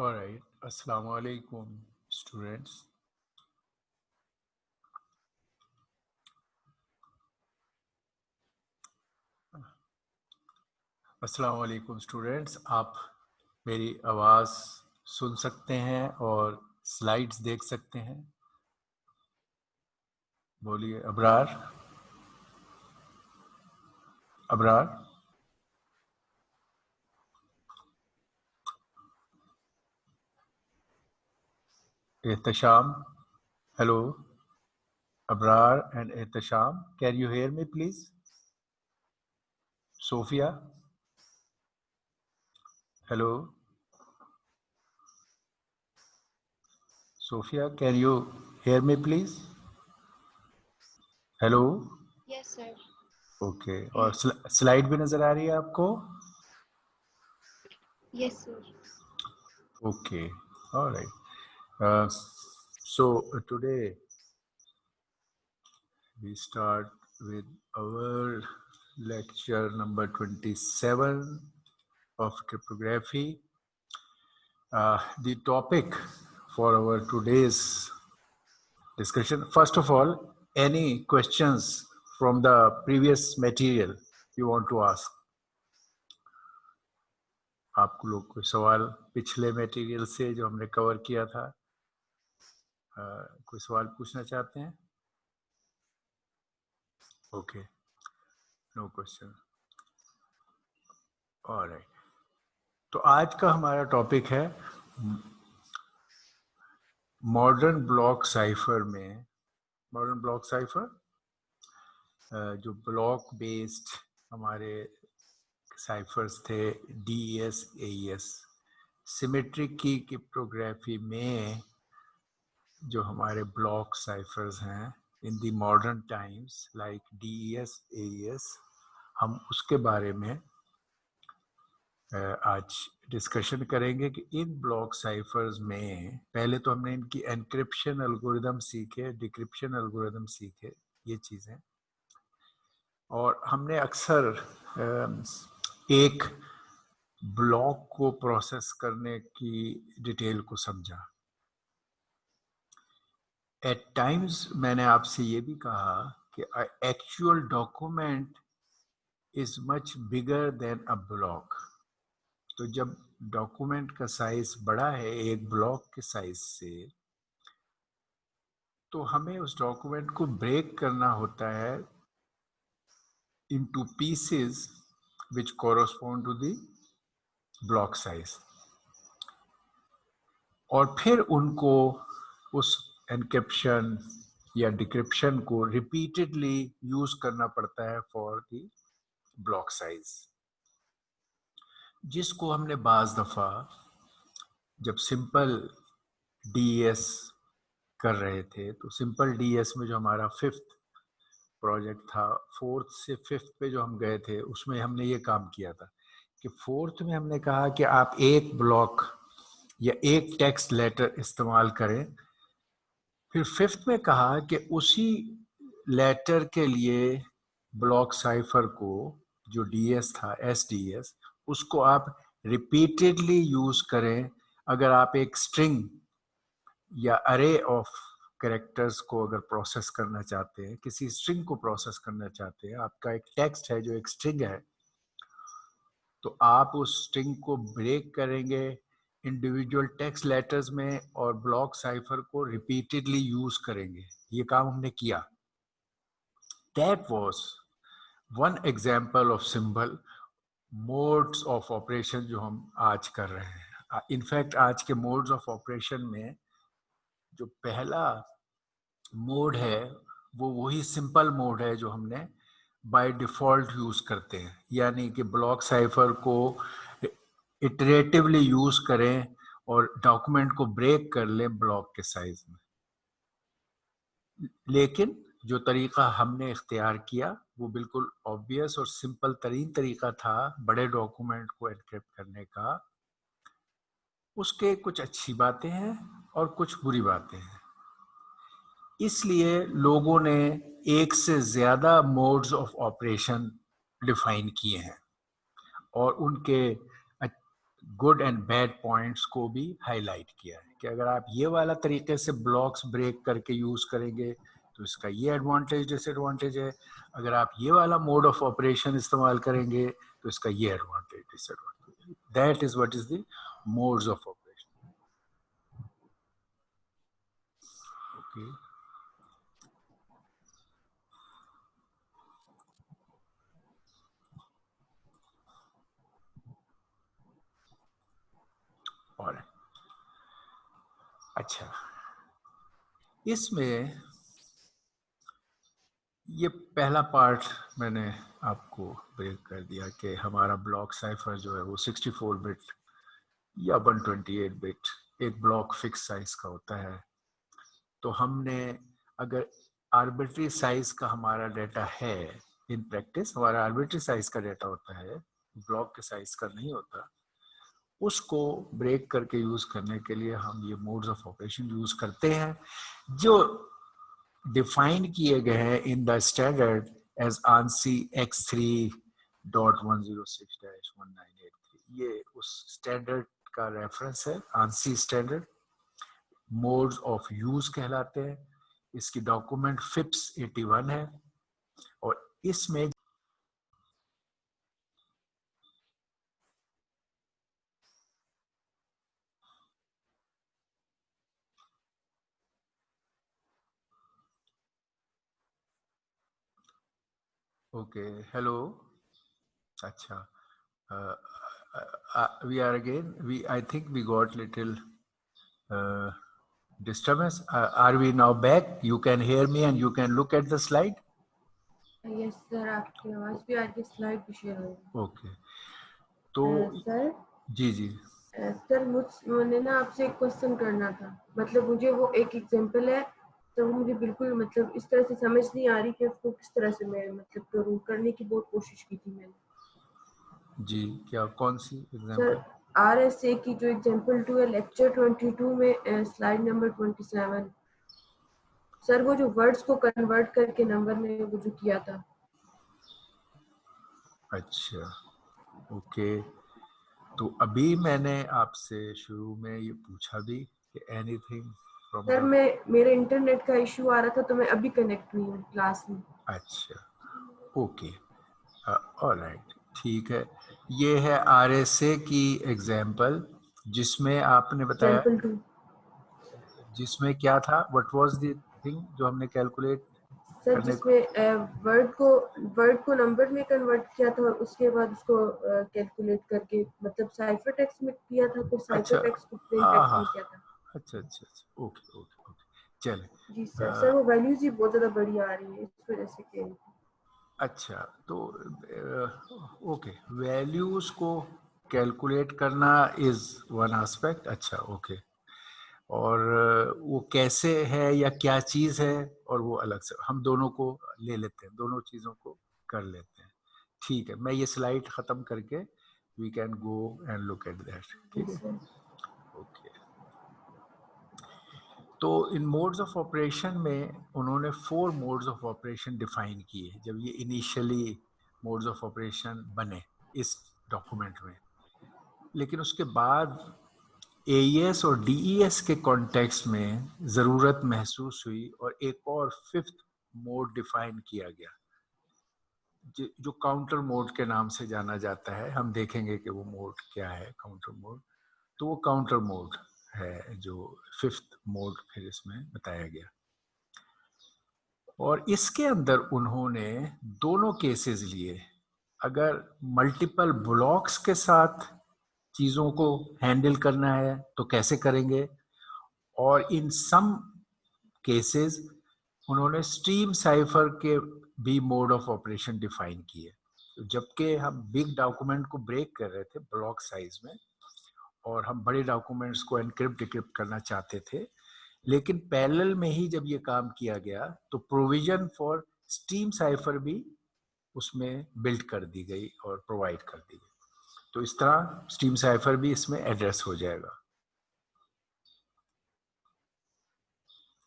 All right. Assalamu alaikum, students. अस्सलाम वालेकुम students, आप मेरी आवाज़ सुन सकते हैं और स्लाइड्स देख सकते हैं। बोलिए Abrar. Abrar, Ehtesham, hello. Abrar and Ehtesham, can you hear me please? Sophia, hello. Sophia, can you hear me please? Hello. Yes sir. Okay, और स्लाइड भी नजर आ रही है आपको? Yes sir. Okay, all right. So today we start with our lecture number 27 of cryptography. The topic for our today's discussion, first of all, any questions from the previous material you want to ask? आप लोग कोई सवाल पिछले material से जो हमने cover किया था, कोई सवाल पूछना चाहते हैं? Okay, no question. ऑलराइट, तो आज का हमारा टॉपिक है मॉडर्न ब्लॉक साइफर में। मॉडर्न ब्लॉक साइफर जो ब्लॉक बेस्ड हमारे साइफर्स थे, DES AES, सिमेट्रिक की क्रिप्टोग्राफी में जो हमारे ब्लॉक साइफर्स हैं in the modern times like DES AES, हम उसके बारे में आज डिस्कशन करेंगे कि इन ब्लॉक साइफर्स में पहले तो हमने इनकी एनक्रिप्शन एल्गोरिदम सीखे, डिक्रिप्शन एल्गोरिदम सीखे, ये चीज़ें, और हमने अक्सर एक ब्लॉक को प्रोसेस करने की डिटेल को समझा। एट टाइम्स मैंने आपसे ये भी कहा कि actual document is much bigger than a block. तो जब डॉक्यूमेंट का साइज बड़ा है एक ब्लॉक के साइज से, तो हमें उस डॉक्यूमेंट को ब्रेक करना होता है into pieces which correspond to the block size, और फिर उनको उस एनक्रिप्शन या डिक्रिप्शन को रिपीटेडली यूज करना पड़ता है फॉर द ब्लॉक साइज, जिसको हमने बाज दफा जब सिंपल DES कर रहे थे तो सिंपल DES में जो हमारा 5th प्रोजेक्ट था, 4th से 5th पे जो हम गए थे उसमें हमने ये काम किया था कि 4th में हमने कहा कि आप एक ब्लॉक या एक टेक्स्ट लेटर इस्तेमाल करें, फिर 5th में कहा कि उसी लेटर के लिए ब्लॉक साइफर को जो DS था SDS, उसको आप रिपीटेडली यूज करें। अगर आप एक स्ट्रिंग या अरे ऑफ कैरेक्टर्स को अगर प्रोसेस करना चाहते हैं, किसी स्ट्रिंग को प्रोसेस करना चाहते हैं, आपका एक टेक्स्ट है जो एक स्ट्रिंग है, तो आप उस स्ट्रिंग को ब्रेक करेंगे इंडिविजुअल टेक्स्ट लेटर्स में और ब्लॉक साइफर को रिपीटेडली यूज करेंगे। ये काम हमने किया। That was one example of symbol modes of operation जो हम आज कर रहे हैं। इनफैक्ट आज के मोड्स ऑफ ऑपरेशन में जो पहला मोड है वो वही सिंपल मोड है जो हमने बाय डिफॉल्ट यूज करते हैं, यानी कि ब्लॉक साइफर को इटरेटिवली यूज करें और डॉक्यूमेंट को ब्रेक कर लें ब्लॉक के साइज में। लेकिन जो तरीका हमने इख्तियार किया वो बिल्कुल ऑब्वियस और सिंपल तरीन तरीका था बड़े डॉक्यूमेंट को एनक्रिप्ट करने का। उसके कुछ अच्छी बातें हैं और कुछ बुरी बातें हैं, इसलिए लोगों ने एक से ज्यादा मोड्स ऑफ ऑपरेशन डिफाइन किए हैं और उनके गुड एंड बैड पॉइंट्स को भी हाईलाइट किया है कि अगर आप ये वाला तरीके से ब्लॉक्स ब्रेक करके यूज करेंगे तो इसका ये एडवांटेज डिसएडवांटेज है, अगर आप ये वाला मोड ऑफ ऑपरेशन इस्तेमाल करेंगे तो इसका ये advantage disadvantage. That is what is the modes of operation. Okay, और अच्छा, इसमें ये पहला पार्ट मैंने आपको ब्रेक कर दिया कि हमारा ब्लॉक साइफर जो है वो 64 बिट या 128 बिट एक ब्लॉक फिक्स साइज का होता है। तो हमने अगर आर्बिट्री साइज का हमारा डाटा है, इन प्रैक्टिस हमारा आर्बिट्री साइज का डाटा होता है, ब्लॉक के साइज का नहीं होता, उसको ब्रेक करके यूज करने के लिए हम ये मोड्स ऑफ ऑपरेशन यूज करते हैं जो डिफाइन किए गए हैं in the standard as ANSI X3.106-1983। ये उस स्टैंडर्ड का रेफरेंस है, ANSI standard modes of use कहलाते हैं। इसकी डॉक्यूमेंट FIPS 81 है और इसमें ओके हेलो, अच्छा, we are again, we I think we got little disturbance. Are we now back? You can hear me and you can look at the slide. Yes sir, आपकी आवाज भी आ रही है, slide भी शेयर हो रही है। ओके, तो सर जी जी सर मुझे ना आपसे एक क्वेश्चन करना था। मतलब मुझे वो एक एग्जांपल है तो वो मुझे बिल्कुल मतलब इस तरह से समझ नहीं आ रही कि उसको किस तरह से मैं मतलब करूँ। करने की बहुत कोशिश की थी मैंने। जी, क्या कौन सी सर एग्जांपल? RSA की जो एग्जांपल 2 है, लेक्चर 22 में स्लाइड नंबर 27। सर वो जो वर्ड्स को कन्वर्ट करके नंबर में वो जो किया था। अच्छा, ओके, तो अभी मैंने आपसे शुरू में ये पूछा भी कि एनीथिंग फ्रॉम सर द, मेरे इंटरनेट का इशू आ रहा था तो मैं अभी कनेक्ट हुई हूँ क्लास में। अच्छा, ओके, ऑलराइट, ठीक है। ये है RSA की एग्जांपल जिसमें आपने बताया, एग्जांपल 2 जिसमें क्या था, व्हाट वाज द थिंग जो हमने कैलकुलेट सर, करने को, जिसमें वर्ड को नंबर में कन्वर्ट किया था और उसके बाद उसको कैलकुलेट करके मतलब साइफर टेक्स्ट में किया था, फिर अच्छा, साइफर टेक्स्ट को प्लेन हाँ टेक्स्ट हाँ, में किया था। अच्छा अच्छा अच्छा, ओके ओके ओके, चले, जी सर। सर वो वैल्यूज ही बहुत ज्यादा बड़ी आ रही है, इस वजह से कह रही थी। अच्छा, तो ओके, वैल्यूज को कैलकुलेट करना इज वन एस्पेक्ट, अच्छा ओके, और वो कैसे है या क्या चीज है और वो अलग से हम दोनों को ले लेते हैं, दोनों चीजों को कर लेते हैं। ठीक है, मैं ये स्लाइड खत्म करके we can go and look at that, जी ठीक है, सर। ओके। तो इन मोड्स ऑफ ऑपरेशन में उन्होंने 4 मोड्स ऑफ ऑपरेशन डिफाइन किए जब ये इनिशियली मोड्स ऑफ ऑपरेशन बने इस डॉक्यूमेंट में, लेकिन उसके बाद AES और DES के कॉन्टेक्स्ट में ज़रूरत महसूस हुई और एक और 5th मोड डिफाइन किया गया जो काउंटर मोड के नाम से जाना जाता है। हम देखेंगे कि वो मोड क्या है, काउंटर मोड। तो वो काउंटर मोड है जो 5th मोड फिर इसमें बताया गया, और इसके अंदर उन्होंने दोनों केसेस लिए। अगर मल्टीपल ब्लॉक्स के साथ चीज़ों को हैंडल करना है तो कैसे करेंगे, और इन सम केसेस उन्होंने स्ट्रीम साइफर के भी मोड ऑफ ऑपरेशन डिफाइन किए। तो जबकि हम बिग डॉक्यूमेंट को ब्रेक कर रहे थे ब्लॉक साइज में और हम बड़े डॉक्यूमेंट्स को एनक्रिप्ट डिक्रिप्ट करना चाहते थे, लेकिन पैरेलल में ही जब ये काम किया गया तो प्रोविजन फॉर स्ट्रीम साइफर भी उसमें बिल्ड कर दी गई और प्रोवाइड कर दी गई। तो इस तरह स्ट्रीम साइफर भी इसमें एड्रेस हो जाएगा।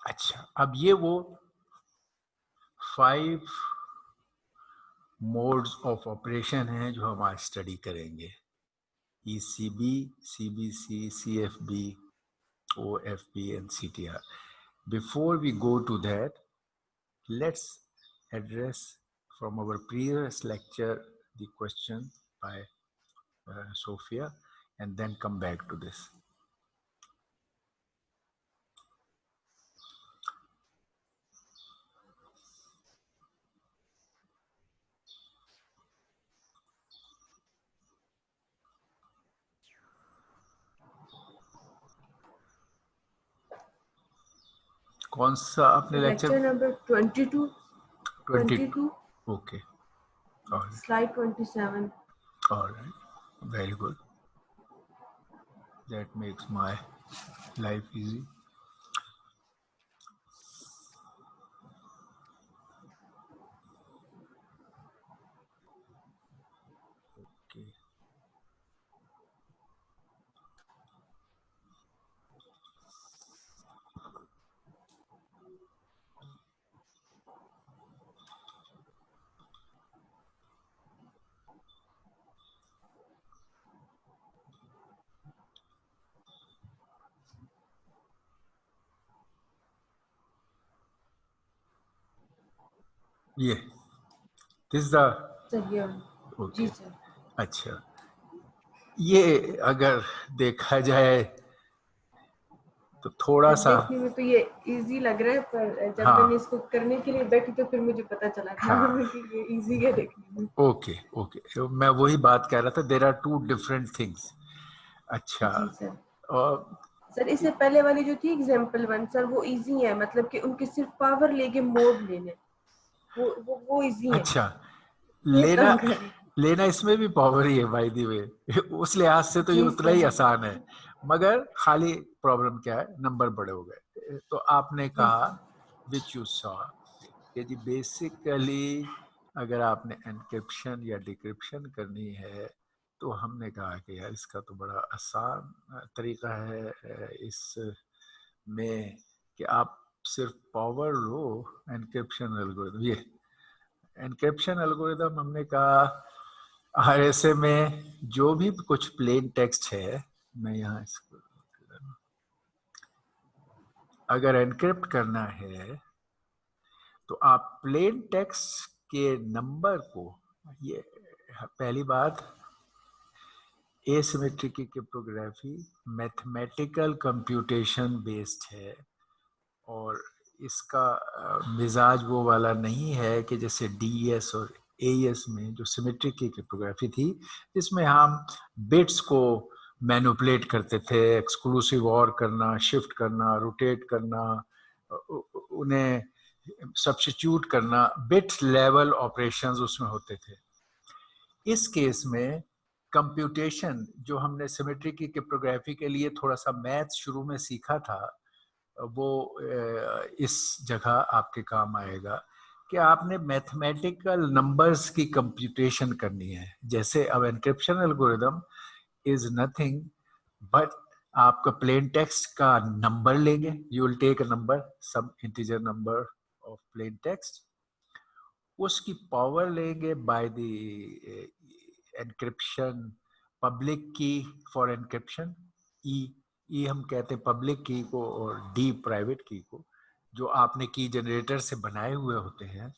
अच्छा, अब ये वो 5 मोड्स ऑफ ऑपरेशन हैं जो हम आज स्टडी करेंगे। ECB, CBC, CFB, OFB, and CTR. Before we go to that, let's address from our previous lecture the question by Sophia, and then come back to this. कौन सा आपने lecture number 22 okay slide 27 alright, very good, that makes my life easy. Okay, ये this the ji sir. अच्छा, ये अगर देखा जाए तो थोड़ा सा देखने में तो ये इजी लग रहा है, पर जब हाँ, मैंने इसको करने के लिए बैठी तो फिर मुझे पता चला था हाँ, कि ये इजी है देखने में। ओके ओके, मैं वही बात कह रहा था, there are two different things. अच्छा, जी सर। और सर इससे पहले वाली जो थी एग्जांपल 1 सर, वो इजी है, मतलब कि उनके सिर्फ पावर लेके मोड लेने, वो इजी है। अच्छा, ये लेना तंग है। लेना इसमें भी पावर ही है बाय द वे, उस लिहाज से तो ये जी उतना ही सर। आसान है, मगर खाली प्रॉब्लम क्या है, नंबर बड़े हो गए। तो आपने यस कहा सर। विच यू सॉ कि जी बेसिकली अगर आपने एनक्रिप्शन या डिक्रिप्शन करनी है तो हमने कहा कि यार इसका तो बड़ा आसान तरीका है इस में कि आप सिर्फ पावर लो एनक्रिप्शन एल्गोरिथम। ये एनक्रिप्शन एल्गोरिथम हमने कहा RSA में जो भी कुछ प्लेन टेक्स्ट है, मैं यहाँ इसको अगर एनक्रिप्ट करना है तो आप प्लेन टेक्स्ट के नंबर को, ये पहली बात, asymmetric cryptography mathematical computation based है और इसका मिजाज वो वाला नहीं है कि जैसे DES और AES में जो सिमेट्रिक की क्रिप्टोग्राफी थी जिसमें हम बिट्स को मैनिपुलेट करते थे, एक्सक्लूसिव और करना, शिफ्ट करना, रोटेट करना, उन्हें सब्स्टिट्यूट करना, बिट लेवल ऑपरेशंस उसमें होते थे। इस केस में कंप्यूटेशन जो हमने सिमेट्रिक की क्रिप्टोग्राफी के लिए थोड़ा सा मैथ शुरू में सीखा था, वो इस जगह आपके काम आएगा कि आपने मैथमेटिकल नंबर्स की कंप्यूटेशन करनी है। जैसे अब encryption algorithm is nothing but आपका प्लेन टेक्स्ट का नंबर लेंगे, you will take a number, some integer number of plain text, उसकी पावर लेंगे by the encryption public key for encryption, e हम कहते हैं पब्लिक की को और डी प्राइवेट की को, जो आपने की जनरेटर से बनाए हुए होते हैं।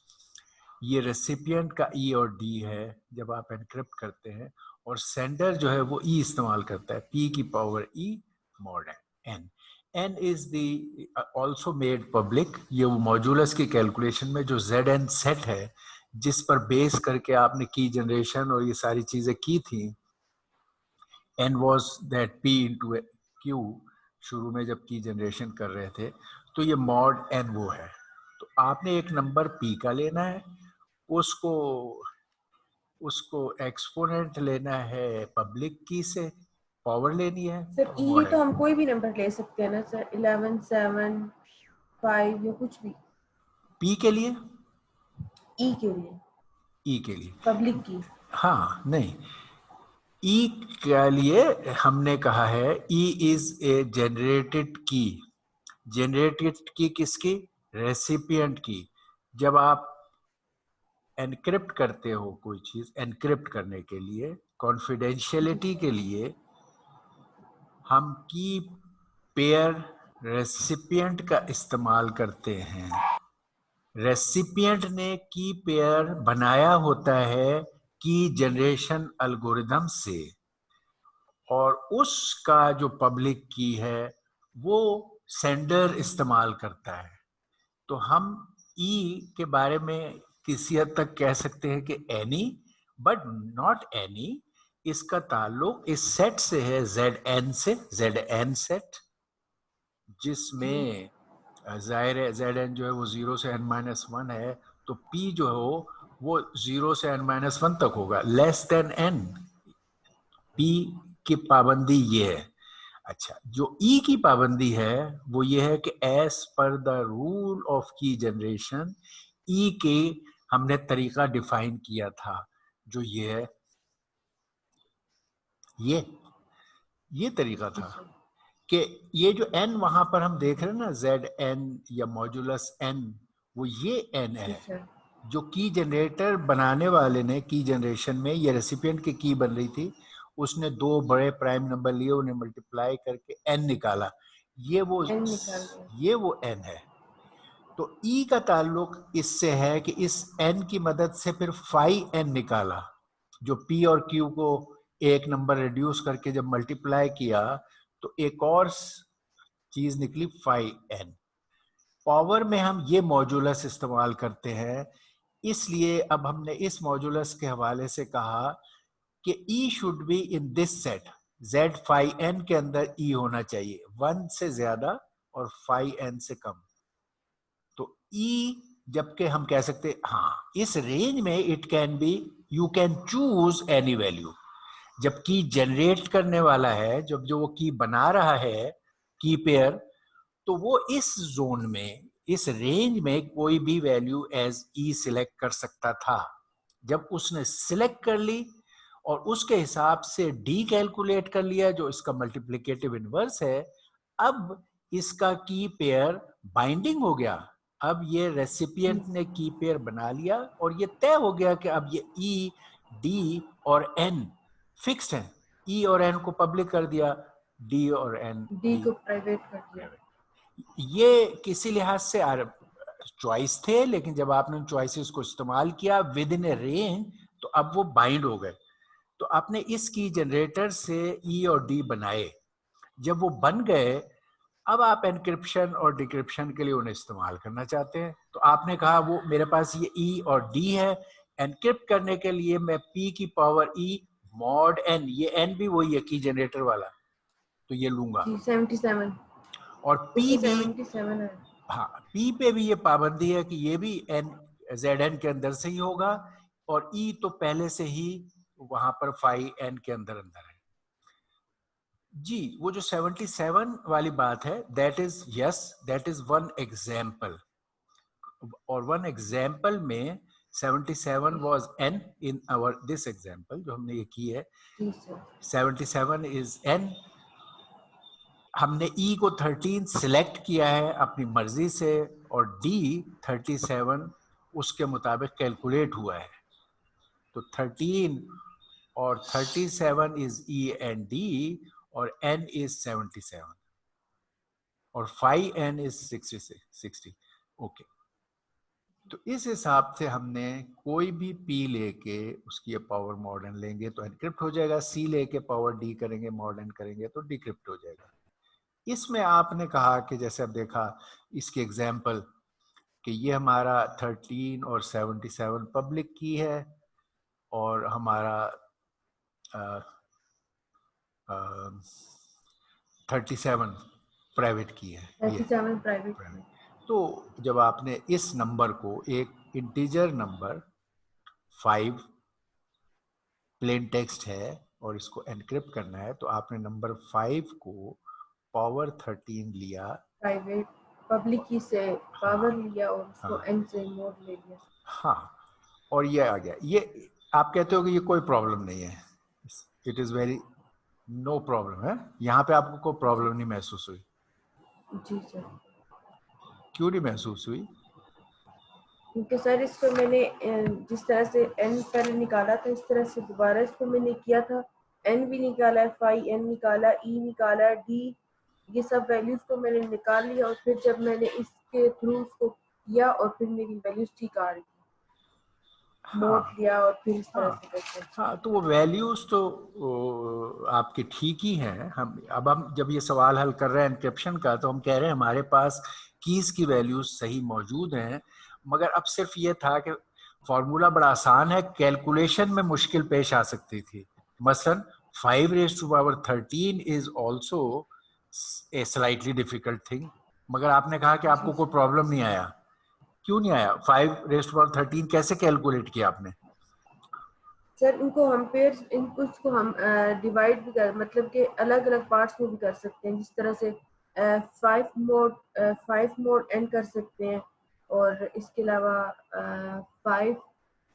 ये रेसिपिएंट का ई और डी है जब आप एनक्रिप्ट करते हैं, और सेंडर जो है वो ई इस्तेमाल करता है, पी की power e mod n. N is the also made public, ये वो मॉड्यूलस की कैलकुलेशन में जो जेड एन सेट है जिस पर बेस करके आपने की जनरेशन और ये सारी चीजें की थी, n was that p into q, शुरू में जब की जनरेशन कर रहे थे तो ये मॉड n वो है। तो आपने एक नंबर p का लेना है, उसको एक्सपोनेंट लेना है पब्लिक की से, पावर लेनी है सर ई मॉड तो n। हम कोई भी नंबर ले सकते हैं ना सर, 11 7 5 या कुछ भी। p के लिए, ई के लिए, e के लिए, पब्लिक की। हाँ नहीं, ई के लिए हमने कहा है ई इज ए जनरेटेड की। जनरेटेड की किसकी? रेसिपिएंट की। जब आप एनक्रिप्ट करते हो कोई चीज, एनक्रिप्ट करने के लिए कॉन्फिडेंशियलिटी के लिए हम की पेयर रेसिपिएंट का इस्तेमाल करते हैं। रेसिपिएंट ने की पेयर बनाया होता है की जनरेशन एल्गोरिथम से, और उसका जो पब्लिक की है वो सेंडर इस्तेमाल करता है। तो हम ई के बारे में किसी हद तक कह सकते हैं कि एनी, बट नॉट एनी। इसका ताल्लुक इस सेट से है, जेड एन से, जेड एन सेट, जिसमें जाहिर है जेड एन जो है वो 0 से n-1 है, तो पी जो हो वो 0 से n-1 तक होगा, लेस देन एन। पी की पाबंदी ये है। अच्छा, जो ई की पाबंदी है वो ये है कि as per the rule of key generation, e के हमने तरीका डिफाइन किया था, जो ये है, ये तरीका था कि ये जो n वहां पर हम देख रहे हैं ना, जेड एन या मॉड्यूलस n, वो ये n है जो की जनरेटर बनाने वाले ने की जनरेशन में, ये रेसिपिएंट की की बन रही थी, उसने दो बड़े प्राइम नंबर लिए, उन्हें मल्टीप्लाई करके n निकाला, ये वो n है। तो e का ताल्लुक इससे है कि इस n की मदद से फिर फाई n निकाला, जो p और q को एक नंबर रिड्यूस करके जब मल्टीप्लाई किया तो एक और चीज निकली फाई n। पावर में हम ये मॉड्यूलस इस्तेमाल करते हैं, इसलिए अब हमने इस मॉड्यूलस के हवाले से कहा कि E should be in this set, Z phi n के अंदर E होना चाहिए, 1 से ज्यादा और फाई n से कम। तो E जबकि हम कह सकते हाँ इस रेंज में it can be, you can choose any value. जब की जनरेट करने वाला है, जब जो वो की बना रहा है की पेयर, तो वो इस जोन में, इस रेंज में कोई भी वैल्यू एज ई सिलेक्ट कर सकता था। जब उसने सिलेक्ट कर ली और उसके हिसाब से डी कैलकुलेट कर लिया, जो इसका मल्टीप्लिकेटिव इनवर्स है, अब इसका की पेयर बाइंडिंग हो गया। अब ये रेसिपिएंट ने की पेयर बना लिया और ये तय हो गया कि अब ये ई, डी और एन फिक्स्ड है। ई और एन को पब्लिक कर दिया, डी और एन डी को प्राइवेट कर दिया। ये किसी लिहाज से चॉइस थे, लेकिन जब आपने उन चॉइसेस को इस्तेमाल किया विद इन ए रेंज, तो अब वो बाइंड हो गए। तो आपने इस की जनरेटर से ई और डी बनाए। जब वो बन गए, अब आप एनक्रिप्शन और डिक्रिप्शन के लिए उन्हें इस्तेमाल करना चाहते हैं, तो आपने कहा वो मेरे पास ये ई और डी है, एनक्रिप्ट करने के लिए मैं पी की पावर ई मॉड एन, ये एन भी वही है की जनरेटर वाला, तो ये लूंगा। 77 और पी भी 77 है। हाँ, पी पे भी ये पाबंदी है कि ये भी एन, जेड एन के अंदर से ही होगा, और ई तो पहले से ही वहां पर फाई एन के अंदर अंदर है। जी, वो जो 77 वाली बात है, that is yes, that is one example, और वन एग्जाम्पल में 77 was n in our this example जो हमने ये की है, 77 is n। हमने E को 13 सिलेक्ट किया है अपनी मर्जी से, और D 37 उसके मुताबिक कैलकुलेट हुआ है। तो 13 और 37 इज E and D, और N इज 77, और 5N इज 60। ओके, तो इस हिसाब से हमने कोई भी P लेके उसकी पावर मॉडर्न लेंगे तो एनक्रिप्ट हो जाएगा, C लेके पावर D करेंगे, मॉडर्न करेंगे तो डिक्रिप्ट हो जाएगा। इसमें आपने कहा कि जैसे अब देखा इसके एग्जाम्पल कि ये हमारा 13 और 77 पब्लिक की है, और हमारा 37 प्राइवेट की है। 37 प्राइवेट। तो जब आपने इस नंबर को, एक इंटीजर नंबर 5 प्लेन टेक्स्ट है और इसको एनक्रिप्ट करना है, तो आपने नंबर 5 को पावर 13 लिया, प्राइवेट पब्लिक की से पावर लिया और उसको एन से मोड ले लिया। हाँ, और ये आ गया। ये आप कहते हो कि ये कोई प्रॉब्लम नहीं है, it is very no problem है, यहाँ पे आपको कोई प्रॉब्लम नहीं महसूस हुई? जी सर। क्यों नहीं महसूस हुई? क्योंकि सर इसको मैंने जिस तरह से n पहले निकाला था, इस तरह से दोबारा इसको मैंने किया था, n भी निकाला है, फाई n निकाला, e निकाला, d, ये सब वैल्यूज को मैंने निकाल लिया, और फिर जब मैंने इसके थ्रू उसको किया और फिर मेरी वैल्यूज ठीक आ रही थी, मोड हाँ लिया और फिर इस तरह हाँ से करते हैं। हाँ, तो वो वैल्यूज तो आपके ठीक ही हैं। हम जब ये सवाल हल कर रहे हैं एनक्रिप्शन का, तो हम कह रहे हैं हमारे पास कीज की वैल्यूज सही मौजूद हैं, मगर अब सिर्फ ये था कि फॉर्मूला बड़ा आसान है, कैलकुलेशन में मुश्किल पेश आ सकती थी। मसलन 5^13 is also a slightly difficult thing, मगर आपने कहा कि जी आपको कोई प्रॉब्लम नहीं आया। क्यों नहीं आया? 5^13 कैसे कैलकुलेट किया आपने? सर, इनको हम पेयर्स, इनको इसको हम डिवाइड भी कर, मतलब कि अलग अलग पार्ट्स में भी कर सकते हैं, जिस तरह से 5 मोड एंड कर सकते हैं, और इसके अलावा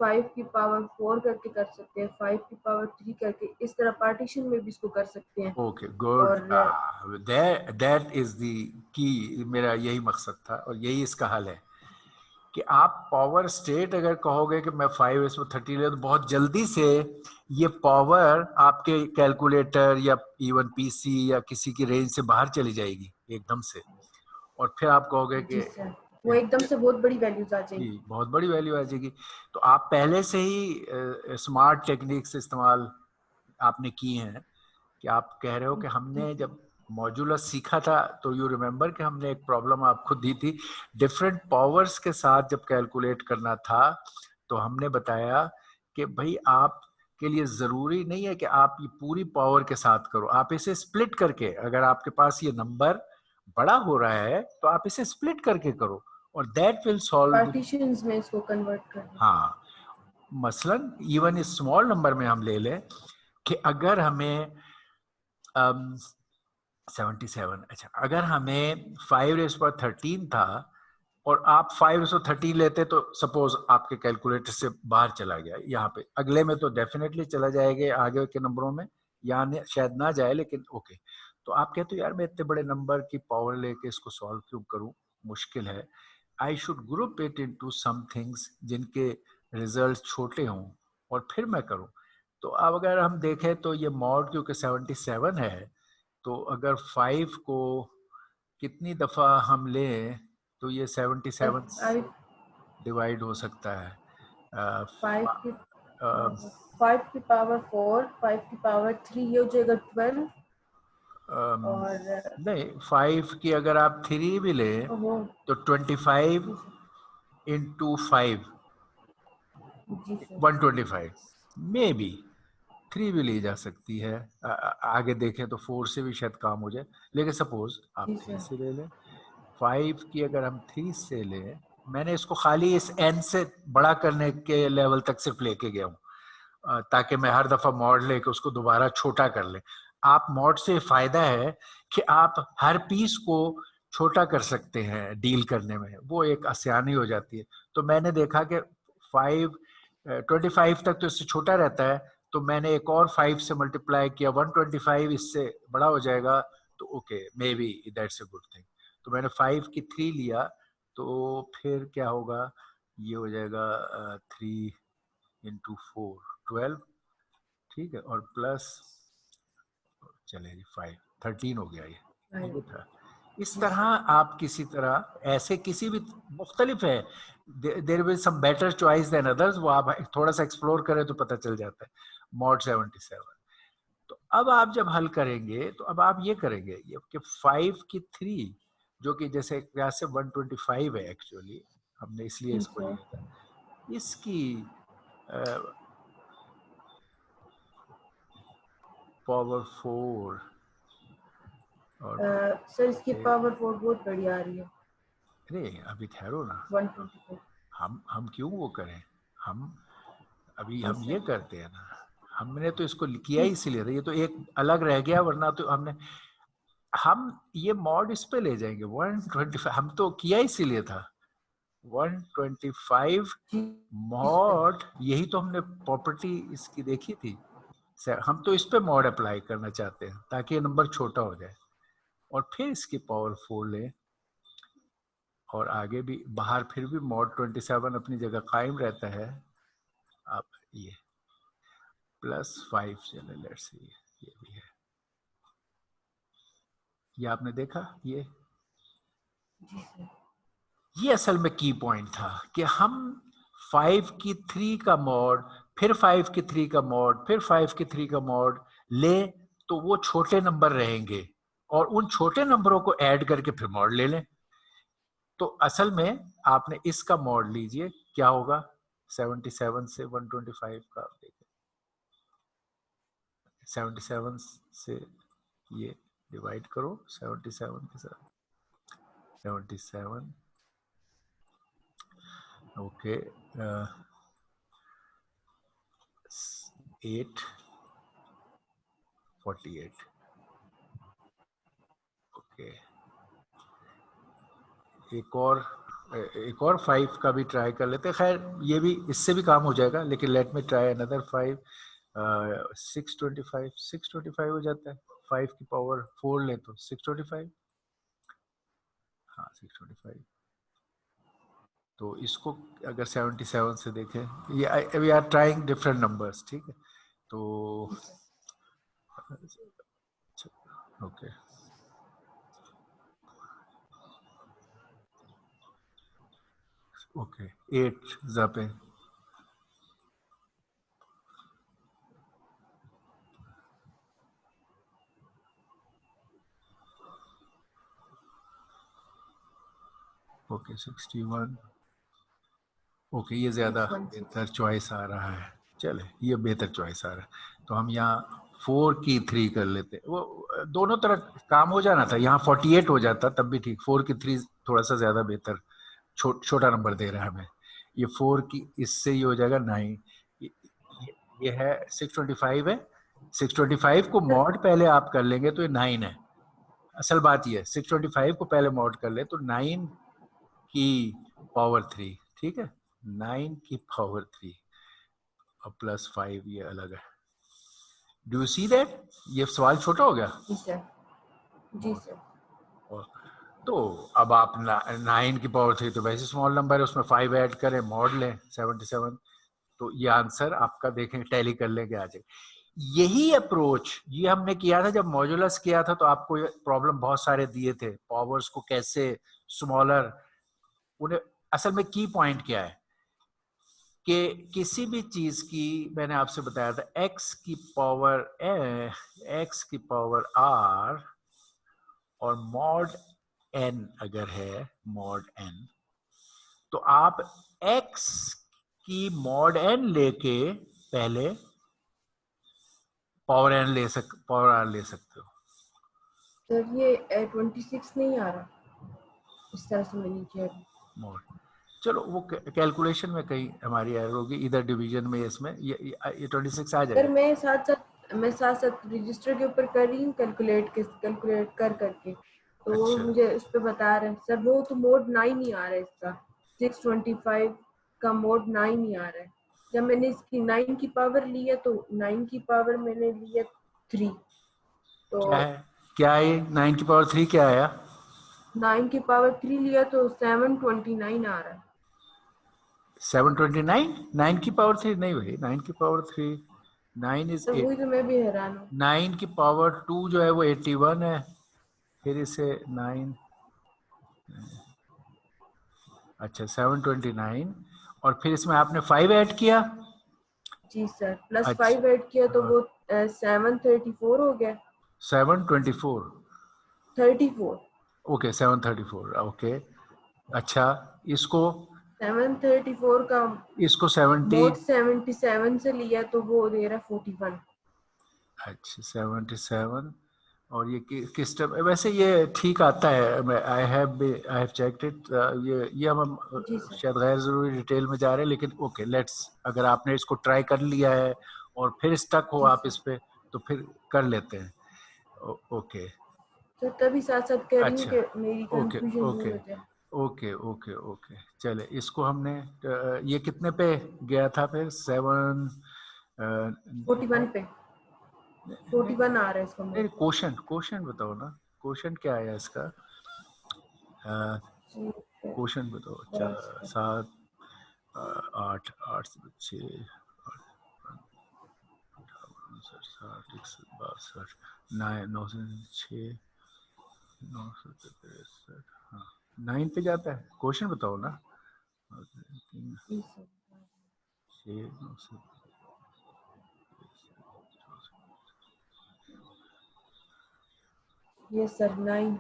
5 की पावर 4 करके कर सकते हैं, 5 की पावर 3 करके, इस तरह पार्टीशन में भी इसको कर सकते हैं। ओके गुड, और दैट इज द की। मेरा यही मकसद था और यही इसका हल है कि आप पावर स्टेट अगर कहोगे कि मैं 5/13 ले, तो बहुत जल्दी से ये पावर आपके कैलकुलेटर या इवन पीसी या किसी की रेंज से बाहर चली जाएगी एकदम से, और फिर आप कहोगे जी कि सर, वो एकदम से बहुत बड़ी वैल्यूज आ जाएंगी। जी बहुत बड़ी वैल्यू आ जाएगी। तो आप पहले से ही स्मार्ट टेक्निक्स इस्तेमाल आपने की हैं, कि आप कह रहे हो कि हमने जब मॉड्यूलस सीखा था, तो यू रिमेम्बर कि हमने एक प्रॉब्लम आपको दी थी, डिफरेंट पावर्स के साथ जब कैलकुलेट करना था, तो हमने बताया कि भाई आप के लिए ज़रूरी नहीं है कि आप ये पूरी पावर के साथ करो, आप इसे स्प्लिट करके, अगर आपके पास ये नंबर बड़ा हो रहा है तो आप इसे स्प्लिट करके करो, और दैट विल सॉल्व। पार्टीशंस में इसको कन्वर्ट करना। हाँ, मसलन इवन इस स्मॉल नंबर में हम ले लें कि अगर हमें 77, अच्छा अगर हमें 5^13 था और आप 5/13 लेते, तो सपोज आपके कैलकुलेटर से बाहर चला गया, यहाँ पे अगले में तो डेफिनेटली चला जाएगा, आगे के नंबरों में यहाँ शायद ना जाए, लेकिन ओके। तो आप कहते हो यार मैं इतने बड़े नंबर की पावर लेके इसको सॉल्व क्यों करूं, मुश्किल है। I should group it into some things जिनके रिजल्ट छोटे हों और फिर मैं करूं। तो अब अगर हम देखें तो ये मॉड क्योंकि 77 है, तो अगर 5 को कितनी दफ़ा हम लें तो ये 77 डिवाइड हो सकता है। अ, 5 की अ, 5 की पावर 4, 5 की पावर 3, ये हो जाएगा 12, अम, और नहीं, 5 की अगर आप 3 भी लें वो तो 25 इंटू 5 जी सर। 125, मे बी 3 भी ली जा सकती है। आगे देखें तो 4 से भी शायद काम हो जाए, लेकिन सपोज आप जी 3 सर। से ले लें। 5 की अगर हम 3 से लें, मैंने इसको खाली इस n से बड़ा करने के लेवल तक सिर्फ लेके गया हूँ, ताकि मैं हर दफा मॉड लेके उसको दोबारा छोटा कर ले। आप मॉड से फायदा है कि आप हर पीस को छोटा कर सकते हैं, डील करने में वो एक आसानी हो जाती है। तो मैंने देखा कि 25 तक तो इससे छोटा रहता है, तो मैंने एक और 5 से मल्टीप्लाई किया, 125 इससे बड़ा हो जाएगा, तो okay may be that's a good thing. तो मैंने 5 की 3 लिया, तो फिर क्या होगा, ये हो जाएगा 3 इंटू 4 12, ठीक है, और प्लस चले जी 5 13 हो गया, ये जी था। इस तरह सर। आप किसी तरह ऐसे किसी भी मुख्तलिफ है, there will some better choice than others, वो आप थोड़ा सा एक्सप्लोर करें तो पता चल जाता है। मॉड 77। तो अब आप जब हल करेंगे तो अब आप ये करेंगे ये कि 5 की 3, जो कि जैसे यहाँ से 125 है एक्चुअली, हमने इसलिए जी इसको सर। लिया था, इसकी पावर 4 और सर, इसकी फिर पावर 4 बहुत बड़ी आ रही है, अरे अभी ठहरो ना, 124। हम क्यों वो करें, हम अभी जी हम ये सर। करते हैं ना, हमने तो इसको किया ही इसीलिए था, ये तो एक अलग रह गया, वरना तो हम ये मॉड इस पे ले जाएंगे 125, हम तो किया इसीलिए था 125 जी सर। मॉड, यही तो हमने प्रॉपर्टी इसकी देखी थी सर। हम तो इस पे मॉड अप्लाई करना चाहते हैं ताकि ये नंबर छोटा हो जाए, और फिर इसकी पावर 4 लें, और आगे भी बाहर फिर भी mod 27 अपनी जगह कायम रहता है। अब ये +5 चले, लेट्स सी ये भी है। ये आपने देखा, ये असल में की पॉइंट था कि हम 5 की 3 का मॉड, फिर 5 की 3 का मॉड, फिर 5 की 3 का मॉड ले तो वो छोटे नंबर रहेंगे और उन छोटे नंबरों को ऐड करके फिर मॉड ले लें। तो असल में आपने इसका मॉड लीजिए, क्या होगा 77 से 125 का, देखिए 77 से ये डिवाइड करो 77 के साथ, 77 ओके 8 48 ओके। एक और 5 का भी ट्राई कर लेते हैं। खैर ये भी, इससे भी काम हो जाएगा, लेकिन लेट मी ट्राई अनदर 5। 625 हो जाता है, 5 की पावर 4 ले तो 625। हाँ 625। तो इसको अगर 77 से देखें, ये we are trying different numbers, ठीक है। तो ओके ओके 8 पे ओके 61 ओके। ये ज्यादा बेहतर चॉइस आ रहा है, चले ये बेहतर चॉइस आ रहा है। तो हम यहाँ 4 की 3 कर लेते, वो दोनों तरह काम हो जाना था, यहाँ 48 हो जाता तब भी ठीक। 4 की 3 थोड़ा सा ज्यादा बेहतर, छोटा नंबर दे रहा है हमें। ये 4 की इससे ही हो जाएगा 9। ये है 625 है, 625 को मॉड पहले आप कर लेंगे तो ये 9 है। असल बात ये है 625 को पहले मॉड कर ले तो 9 की पावर 3, ठीक है 9 की पावर 3 और +5 ये अलग है। Do you see that? ये सवाल छोटा हो गया। जी सर, जी सर। तो अब आप 9 की पावर 3 तो वैसे स्मॉल नंबर है, उसमें 5 ऐड करें, मॉड लें 77। तो ये आंसर आपका देखें, टैली कर लेंगे आ जाए। यही अप्रोच ये हमने किया था जब मॉड्यूलस किया था, तो आपको ये प्रॉब्लम बहुत सारे दिए थे, पावर्स को कैसे स्मॉलर। उन्हें असल में की पॉइंट क्या है कि किसी भी चीज की, मैंने आपसे बताया था x की पावर r और मॉड n अगर है मॉड n, तो आप x की मॉड n लेके पहले पावर r ले सकते हो। सर ये 26 नहीं आ रहा, इस तरह से मैं नीचे मॉड, चलो वो कैलकुलेशन में कहीं हमारी एरर होगी, इधर डिवीजन में इसमें ये 26 आ सर जाएगा। मैं साथ साथ रजिस्टर के ऊपर कर रही हूँ, कैलकुलेट कर करके, तो वो अच्छा मुझे इस पे बता रहे हैं सर, वो तो मोड 9 ही आ रहा है इसका, 625 का मोड 9 ही आ रहा है। जब मैंने इसकी 9 की पावर ली है तो 9 की पावर मैंने ली है 3, तो क्या है 9 की पावर 3 क्या आया? 9 की पावर 3 लिया तो 729 आ रहा है। 729? 9 की पावर 3 नहीं भाई, 9 की पावर 3 9 इज तो 8। वही तो मैं भी हैरान हूँ। 9 की पावर 2 जो है वो 81 है, फिर इसे 9, अच्छा 729 और फिर इसमें आपने 5 ऐड किया। जी सर, प्लस अच्छा 5 ऐड किया तो वो 734 हो गया। 724 34, ओके 734 ओके। अच्छा इसको 734 का इसको 70, मोड 77 से लिया तो वो दे रहा 41। अच्छा 77 और ये किस टाइप, वैसे ये ठीक आता है, आई हैव चेक्ड इट। ये हम जी सर। शायद गैर जरूरी डिटेल में जा रहे हैं, लेकिन ओके लेट्स, अगर आपने इसको ट्राई कर लिया है और फिर स्टक हो जी आप सर। इस पे, तो फिर कर लेते हैं। ओके तो तभी साथ साथ कह रही हूँ अच्छा कि मेरी ओके कंफ्यूजन दूर ओके हो जाए। ओके ओके ओके चले इसको हमने ये कितने पे गया था फिर 7 41 पे, 41 आ रहा है इसका नहीं, मोड। क्वेश्चन क्वेश्चन बताओ ना, क्वेश्चन क्या आया इसका? जी क्वेश्चन बताओ। 7 8 8 से 6 62 9 से 6 9 से 63। हाँ 9 पे जाता है। क्वेश्चन बताओ ना। जी सर। 6 9 से यस सर 9।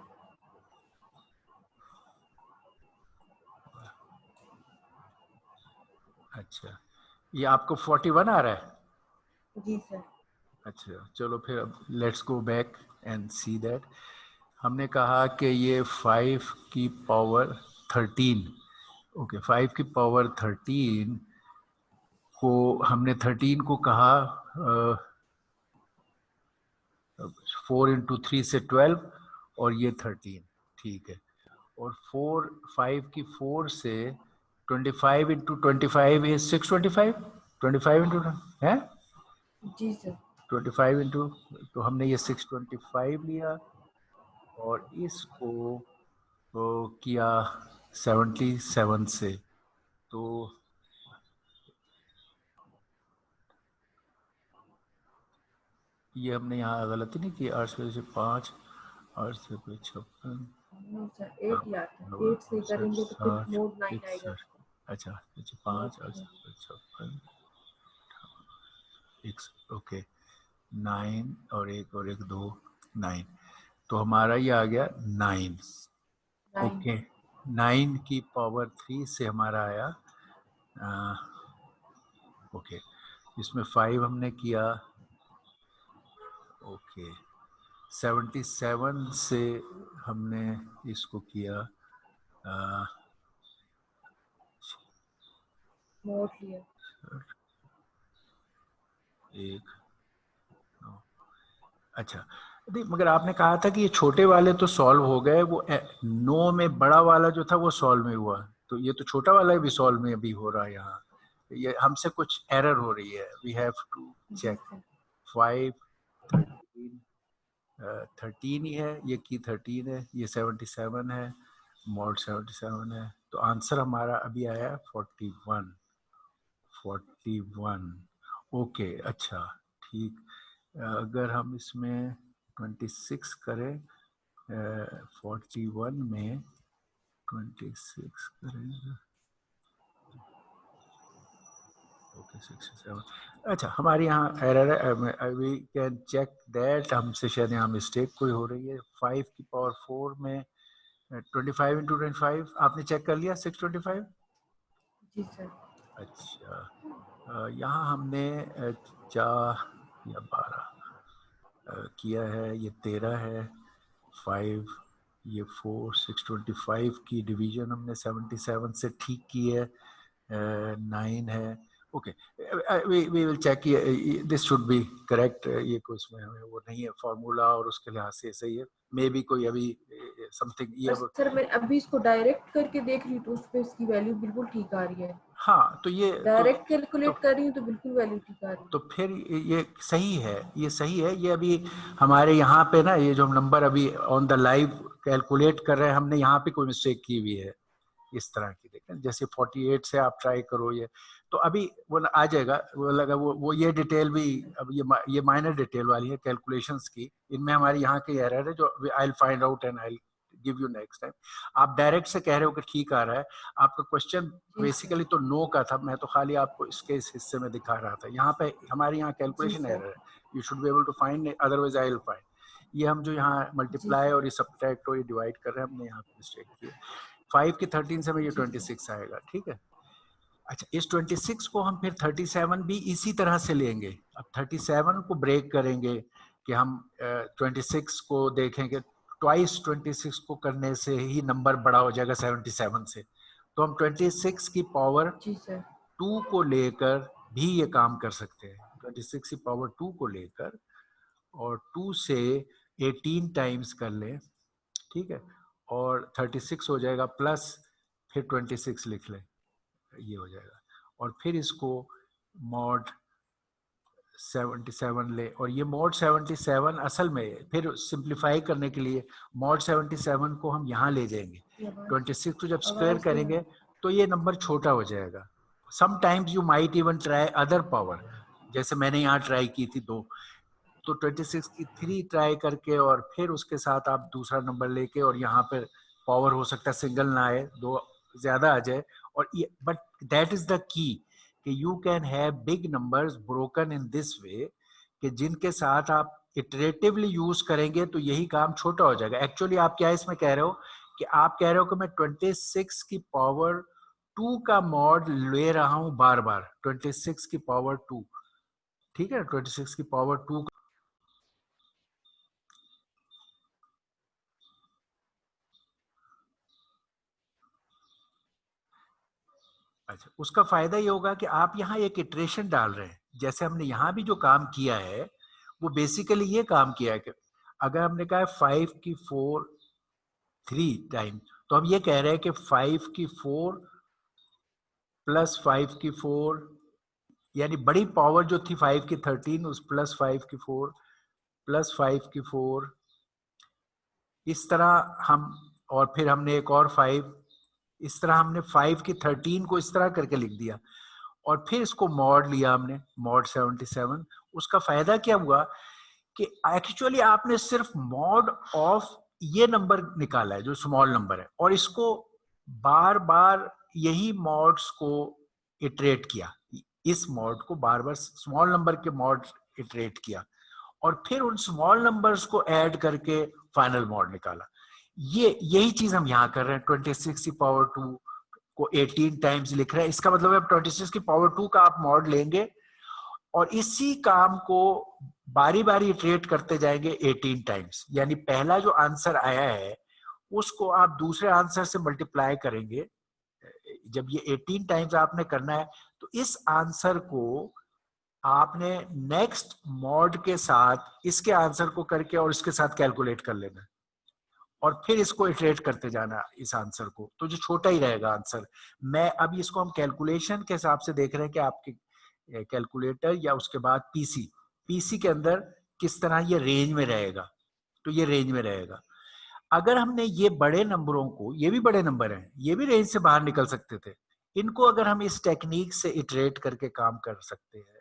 अच्छा ये आपको 41 आ रहा है। जी सर। अच्छा चलो फिर अब let's go back and see that. हमने कहा कि ये 5 की पावर 13। ओके 5 की पावर 13 को हमने 13 को कहा 4 इंटू 3 से 12 और ये 13। ठीक है। और 5 की 4 से 25 इंटू 25 इज 625। 25 इंटू है जी सर। 25 इंटू, तो हमने ये 625 लिया और इसको तो किया 77 से। तो ये हमने यहाँ गलती नहीं की। 8 से 5 8 से 56 नहीं सर 8 ही आता है, 8 से 62 करेंगे तो फिर 60 मोड 9 आएगा। 61। अच्छा 5 मोड 8 से 56 ओके 9 और एक 2 9। तो हमारा ये आ गया 9। 9। ओके 9 की पावर 3 से हमारा आया ओके इसमें 5 हमने किया। ओके 77 से हमने इसको किया मोड लिया। एक अच्छा नहीं मगर आपने कहा था कि ये छोटे वाले तो सॉल्व हो गए। वो 9 में बड़ा वाला जो था वो सॉल्व में हुआ। तो ये तो छोटा वाला भी सॉल्व में अभी हो रहा है। यहाँ ये हमसे कुछ एरर हो रही है। वी हैव टू जी चेक। सर। 5 13 ही है। ये की 13 है। ये 77 है। मॉड 77 है। तो आंसर हमारा अभी आया 41। 41 ओके अच्छा ठीक। अगर हम इसमें 26 करें 41 में 26 करें ओके 67। अच्छा हमारे यहाँ एरर है। We can check that. हमसे शायद यहाँ मिस्टेक कोई हो रही है। 5 की पावर 4 में 25 इंटू 25 आपने चेक कर लिया 625। जी सर। अच्छा यहाँ हमने 4 या 12 किया है। ये 13 है। 5 ये 4 625 की डिवीजन हमने 77 से ठीक की है। 9 है। Okay we will check. This should be correct. ये कोई इसमें हमें वो नहीं है फॉर्मूला और उसके लिहाज से सही है। मे बी कोई अभी समथिंग ये पर सर मैं अभी इसको डायरेक्ट करके देख रही हूँ तो उसपे इसकी वैल्यू बिल्कुल ठीक आ रही है। हाँ तो ये डायरेक्ट कैलकुलेट तो कर रही हूँ तो बिल्कुल वैल्यू ठीक आ रही है। तो फिर ये सही है। ये सही है। ये अभी हमारे यहाँ पे ना ये जो हम नंबर अभी ऑन द लाइव कैलकुलेट कर रहे हैं हमने यहाँ पे कोई मिस्टेक की हुई है इस तरह की। देखें जैसे 48 से आप ट्राई करो ये तो अभी वो आ जाएगा। वो लगा वो ये डिटेल भी अब ये माइनर डिटेल वाली है कैलकुलेशंस की। इनमें हमारी यहाँ की एरर है जो आई will find out and I give you next time. आप डायरेक्ट से कह रहे हो कि ठीक आ रहा है। आपका क्वेश्चन बेसिकली तो नो का था। मैं तो खाली आपको इसके इस हिस्से में दिखा रहा था। यहाँ पे हमारे यहाँ जी कैलकुलेशन सर। एरर है। You should be able to find otherwise I will find. ये हम जो यहाँ जी मल्टीप्लाई सर। और ये सब्ट्रैक्ट और ये डिवाइड कर रहे हैं हमने यहाँ पे मिस्टेक की है। 5 की 13 से में ये जी सर। 26 आएगा। ठीक है। अच्छा इस 26 को हम फिर 37 भी इसी तरह से लेंगे। अब 37 को ब्रेक करेंगे कि हम 26 को देखेंगे। ट्वाइस 26 को करने से ही नंबर बड़ा हो जाएगा 77 से। तो हम 26 की पावर जी सर। 2 को लेकर भी ये काम कर सकते हैं। 26 की पावर 2 को लेकर और 2 से 18 टाइम्स कर लें। ठीक है। और 36 हो जाएगा प्लस फिर 26 लिख लें। ये हो जाएगा और फिर इसको मॉड 77 ले। और ये मॉड 77 असल में फिर सिंप्लीफाई करने के लिए मॉड 77 को हम यहाँ ले जाएंगे। 26 को जब स्क्वायर करेंगे तो ये नंबर छोटा हो जाएगा. Sometimes you might even try other power, जैसे मैंने यहाँ ट्राई की थी 2, तो 26 की 3 ट्राई करके और फिर उसके साथ आप दूसरा नंबर लेके, और यहाँ पर पावर हो सकता है सिंगल ना आए, 2 ज्यादा आ जाए. और but that is the key कि you can have big numbers broken in this way, कि जिनके साथ आप इटरेटिवली यूज करेंगे तो यही काम छोटा हो जाएगा. एक्चुअली आप क्या इसमें कह रहे हो कि आप कह रहे हो कि मैं 26 की पावर 2 का मॉड ले रहा हूं बार बार, 26 की पावर 2, ठीक है, 26 की पावर 2. अच्छा, उसका फायदा ये होगा कि आप यहाँ एक इटरेशन डाल रहे हैं. जैसे हमने यहाँ भी जो काम किया है वो बेसिकली ये काम किया है कि अगर हमने कहा 5 की 4 3 टाइम, तो हम ये कह रहे हैं कि 5 की 4 प्लस 5 की 4, यानी बड़ी पावर जो थी 5 की 13 उस प्लस 5 की 4 प्लस 5 की 4, इस तरह हम, और फिर हमने एक और 5, इस तरह हमने 5 की 13 को इस तरह करके लिख दिया. और फिर इसको मॉड लिया हमने, मॉड 77. उसका फायदा क्या हुआ कि एक्चुअली आपने सिर्फ मॉड ऑफ ये नंबर निकाला है जो स्मॉल नंबर है, और इसको बार बार यही मॉड्स को इटरेट किया, इस मॉड को बार बार स्मॉल नंबर के मॉड इटरेट किया, और फिर उन स्मॉल नंबर्स को ऐड करके फाइनल मॉड निकाला. यही चीज हम यहाँ कर रहे हैं. 26 की पावर 2 को 18 टाइम्स लिख रहे हैं. इसका मतलब है 26 की पावर 2 का आप मॉड लेंगे और इसी काम को बारी बारी इटरेट करते जाएंगे 18 टाइम्स. यानी पहला जो आंसर आया है उसको आप दूसरे आंसर से मल्टीप्लाई करेंगे. जब ये 18 टाइम्स आपने करना है तो इस आंसर को आपने नेक्स्ट मॉड के साथ इसके आंसर को करके और इसके साथ कैलकुलेट कर लेना, और फिर इसको इटरेट करते जाना इस आंसर को, तो जो छोटा ही रहेगा आंसर. मैं अब इसको हम कैलकुलेशन के हिसाब से देख रहे हैं कि आपके कैलकुलेटर या उसके बाद पीसी के अंदर किस तरह ये रेंज में रहेगा. तो ये रेंज में रहेगा. अगर हमने ये बड़े नंबरों को, ये भी बड़े नंबर हैं, ये भी रेंज से बाहर निकल सकते थे, इनको अगर हम इस टेक्निक से इटरेट करके काम कर सकते हैं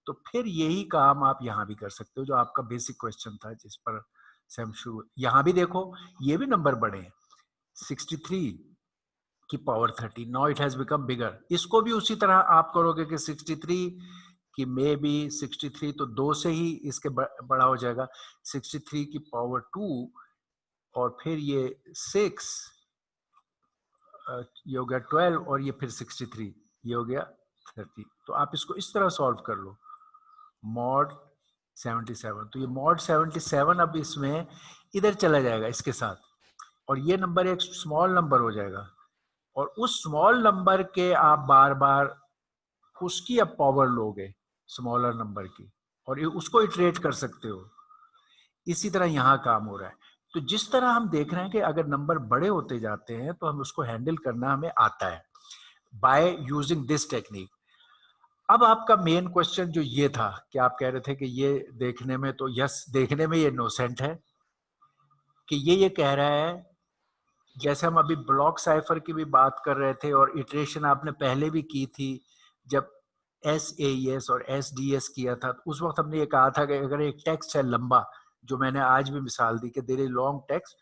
तो फिर यही काम आप यहाँ भी कर सकते हो जो आपका बेसिक क्वेश्चन था जिस पर से हम शुरू. यहाँ भी देखो ये भी नंबर बड़े हैं, 63 की power 30, now it has become bigger. इसको भी उसी तरह आप करोगे कि 63 की मे बी 63 तो 2 से ही इसके बड़ा हो जाएगा, 63 की पावर 2 और फिर ये 6, ये हो गया 12 और ये फिर 63, ये हो गया 30. तो आप इसको इस तरह सॉल्व कर लो, मॉड 77. तो ये मॉड 77 अब इसमें इधर चला जाएगा इसके साथ, और ये नंबर एक स्मॉल नंबर हो जाएगा, और उस स्मॉल नंबर के आप बार बार उसकी अब पावर लोगे स्मॉलर नंबर की, और उसको इटरेट कर सकते हो. इसी तरह यहाँ काम हो रहा है. तो जिस तरह हम देख रहे हैं कि अगर नंबर बड़े होते जाते हैं तो हम उसको हैंडल करना हमें आता है बाय यूजिंग दिस टेक्निक. अब आपका मेन क्वेश्चन जो ये था कि आप कह रहे थे कि ये देखने में तो यस, देखने में ये इनोसेंट है कि ये कह रहा है, जैसे हम अभी ब्लॉक साइफर की भी बात कर रहे थे और इटरेशन आपने पहले भी की थी जब SAES और SDS किया था, तो उस वक्त हमने ये कहा था कि अगर एक टेक्स्ट है लंबा, जो मैंने आज भी मिसाल दी कि देयर इज लॉन्ग टेक्स्ट,